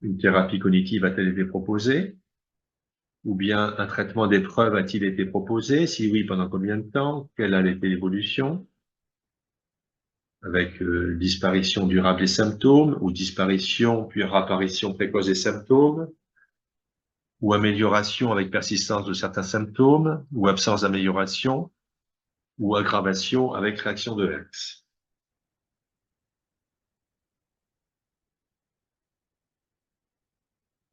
Une thérapie cognitive a-t-elle été proposée? Ou bien un traitement d'épreuve a-t-il été proposé? Si oui, pendant combien de temps? Quelle a été l'évolution? Avec disparition durable des symptômes ou disparition puis réapparition précoce des symptômes? ou amélioration avec persistance de certains symptômes, ou absence d'amélioration, ou aggravation avec réaction de Hertz.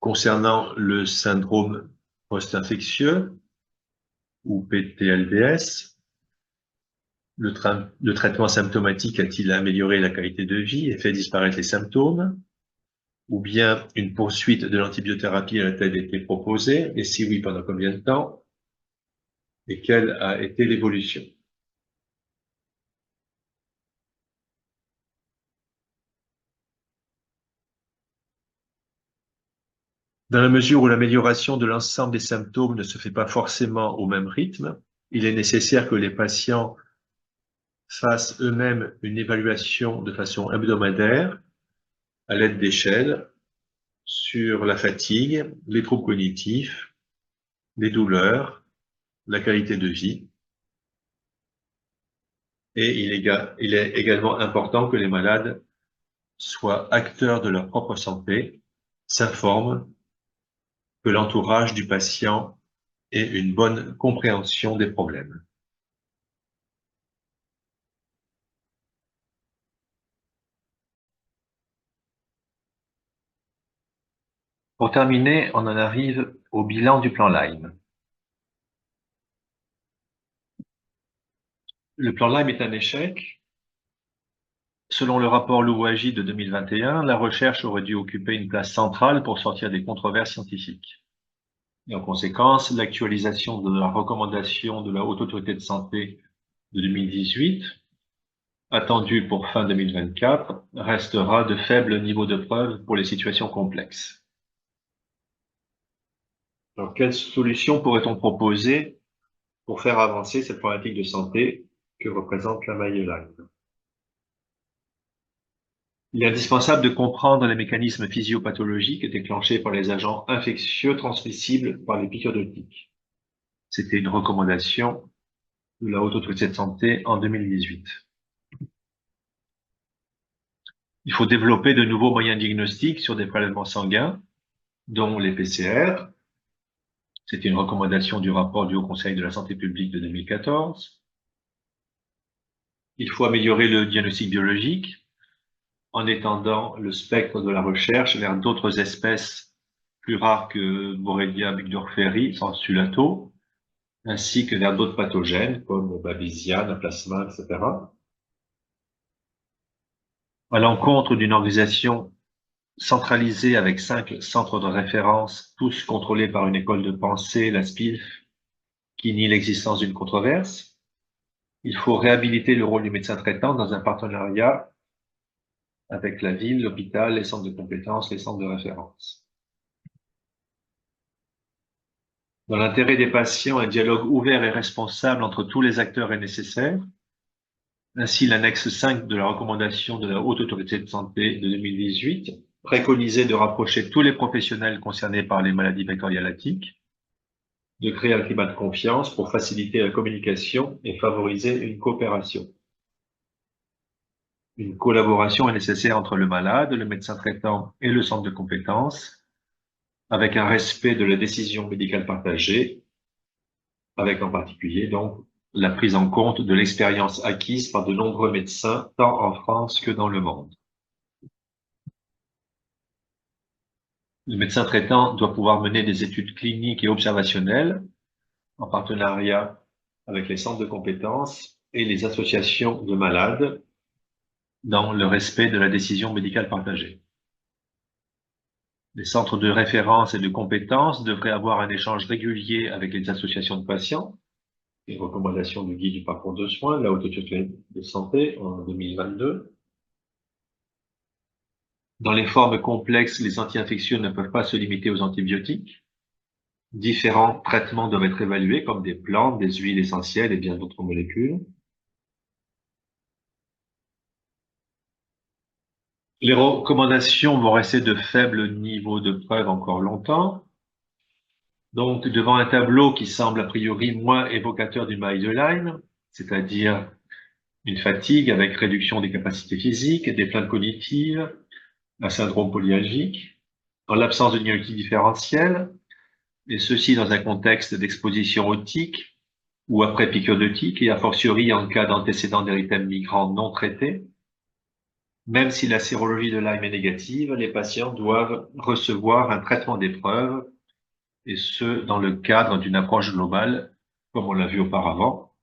Concernant le syndrome post-infectieux, ou PTLDS, le traitement symptomatique a-t-il amélioré la qualité de vie et fait disparaître les symptômes? Ou bien une poursuite de l'antibiothérapie a-t-elle été proposée? Et si oui, pendant combien de temps? Et quelle a été l'évolution? Dans la mesure où l'amélioration de l'ensemble des symptômes ne se fait pas forcément au même rythme, il est nécessaire que les patients fassent eux-mêmes une évaluation de façon hebdomadaire à l'aide d'échelles sur la fatigue, les troubles cognitifs, les douleurs, la qualité de vie. Et il est également important que les malades soient acteurs de leur propre santé, s'informent, que l'entourage du patient ait une bonne compréhension des problèmes. Pour terminer, on en arrive au bilan du plan Lyme. Le plan Lyme est un échec. Selon le rapport Louwagie de 2021, la recherche aurait dû occuper une place centrale pour sortir des controverses scientifiques. Et en conséquence, l'actualisation de la recommandation de la Haute Autorité de Santé de 2018, attendue pour fin 2024, restera de faible niveau de preuve pour les situations complexes. Alors, quelles solutions pourrait-on proposer pour faire avancer cette problématique de santé que représente la maladie de Lyme? Il est indispensable de comprendre les mécanismes physiopathologiques déclenchés par les agents infectieux transmissibles par les piqûres de tiques. C'était une recommandation de la Haute Autorité de Santé en 2018. Il faut développer de nouveaux moyens diagnostiques sur des prélèvements sanguins, dont les PCR. C'était une recommandation du rapport du Haut Conseil de la Santé publique de 2014. Il faut améliorer le diagnostic biologique en étendant le spectre de la recherche vers d'autres espèces plus rares que Borrelia burgdorferi, sensu-lato, ainsi que vers d'autres pathogènes comme Babesia, Plasma, etc. À l'encontre d'une organisation centralisée avec 5 centres de référence, tous contrôlés par une école de pensée, la SPILF, qui nie l'existence d'une controverse, il faut réhabiliter le rôle du médecin traitant dans un partenariat avec la ville, l'hôpital, les centres de compétences, les centres de référence. Dans l'intérêt des patients, un dialogue ouvert et responsable entre tous les acteurs est nécessaire. Ainsi, l'annexe 5 de la recommandation de la Haute Autorité de Santé de 2018 préconisait de rapprocher tous les professionnels concernés par les maladies vectorielles à tiques, de créer un climat de confiance pour faciliter la communication et favoriser une coopération. Une collaboration est nécessaire entre le malade, le médecin traitant et le centre de compétences, avec un respect de la décision médicale partagée, avec en particulier donc la prise en compte de l'expérience acquise par de nombreux médecins, tant en France que dans le monde. Le médecin traitant doit pouvoir mener des études cliniques et observationnelles en partenariat avec les centres de compétences et les associations de malades dans le respect de la décision médicale partagée. Les centres de référence et de compétences devraient avoir un échange régulier avec les associations de patients. Les recommandations du guide du parcours de soins de la Haute Autorité de Santé en 2022. Dans les formes complexes, les anti-infectieux ne peuvent pas se limiter aux antibiotiques. Différents traitements doivent être évalués, comme des plantes, des huiles essentielles et bien d'autres molécules. Les recommandations vont rester de faibles niveaux de preuve encore longtemps. Donc, devant un tableau qui semble a priori moins évocateur d'une maladie de Lyme, c'est-à-dire une fatigue avec réduction des capacités physiques, des plaintes cognitives, un syndrome polyalgique, en l'absence de diagnostic différentiel, et ceci dans un contexte d'exposition aux tiques ou après piqûre de tique, et a fortiori en cas d'antécédent d'érythème migrant non traité. Même si la sérologie de Lyme est négative, les patients doivent recevoir un traitement d'épreuve, et ce, dans le cadre d'une approche globale, comme on l'a vu auparavant.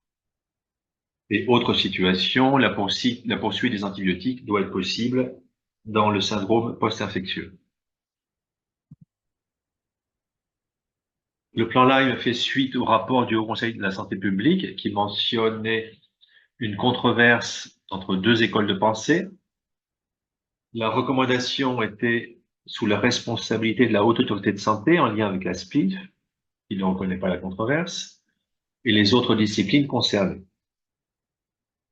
Et autre situation, la poursuite des antibiotiques doit être possible dans le syndrome post-infectieux. Le plan Lyme fait suite au rapport du Haut Conseil de la santé publique qui mentionnait une controverse entre deux écoles de pensée. La recommandation était sous la responsabilité de la Haute Autorité de Santé en lien avec la SPIF, qui ne reconnaît pas la controverse, et les autres disciplines concernées.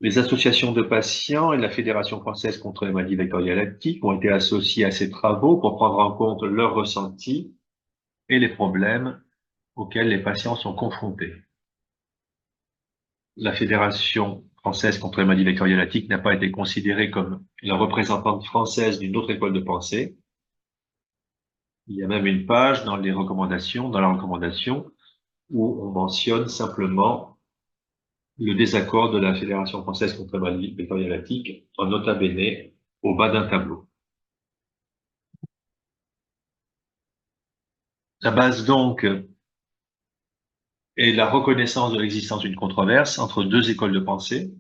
Les associations de patients et la Fédération française contre les maladies vectorielles lactiques ont été associées à ces travaux pour prendre en compte leurs ressentis et les problèmes auxquels les patients sont confrontés. La Fédération française contre les maladies vectorielles lactiques n'a pas été considérée comme la représentante française d'une autre école de pensée. Il y a même une page dans la recommandation, où on mentionne simplement le désaccord de la Fédération française contre les maladies vectorielles lactiques, en nota bene, au bas d'un tableau. La base donc est la reconnaissance de l'existence d'une controverse entre deux écoles de pensée.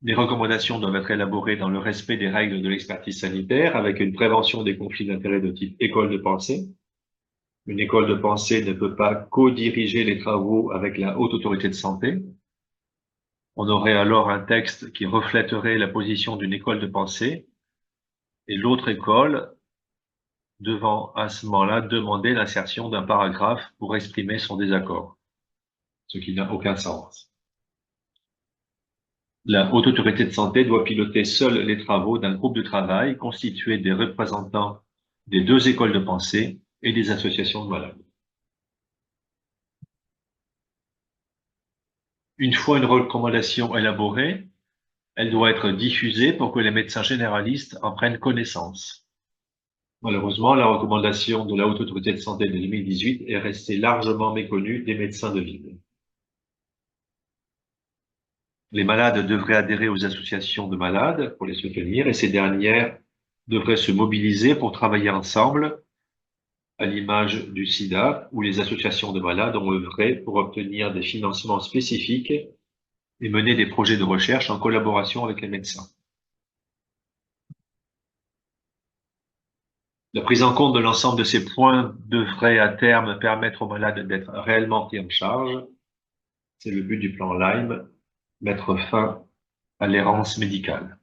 Les recommandations doivent être élaborées dans le respect des règles de l'expertise sanitaire avec une prévention des conflits d'intérêts de type école de pensée. Une école de pensée ne peut pas co-diriger les travaux avec la Haute Autorité de Santé. On aurait alors un texte qui reflèterait la position d'une école de pensée et l'autre école devant à ce moment-là demander l'insertion d'un paragraphe pour exprimer son désaccord, ce qui n'a aucun sens. La Haute Autorité de Santé doit piloter seule les travaux d'un groupe de travail constitué des représentants des deux écoles de pensée et des associations de malades. Une fois une recommandation élaborée, elle doit être diffusée pour que les médecins généralistes en prennent connaissance. Malheureusement, la recommandation de la Haute Autorité de Santé de 2018 est restée largement méconnue des médecins de ville. Les malades devraient adhérer aux associations de malades pour les soutenir et ces dernières devraient se mobiliser pour travailler ensemble, à l'image du SIDA, où les associations de malades ont œuvré pour obtenir des financements spécifiques et mener des projets de recherche en collaboration avec les médecins. La prise en compte de l'ensemble de ces points devrait à terme permettre aux malades d'être réellement pris en charge. C'est le but du plan Lyme, mettre fin à l'errance médicale.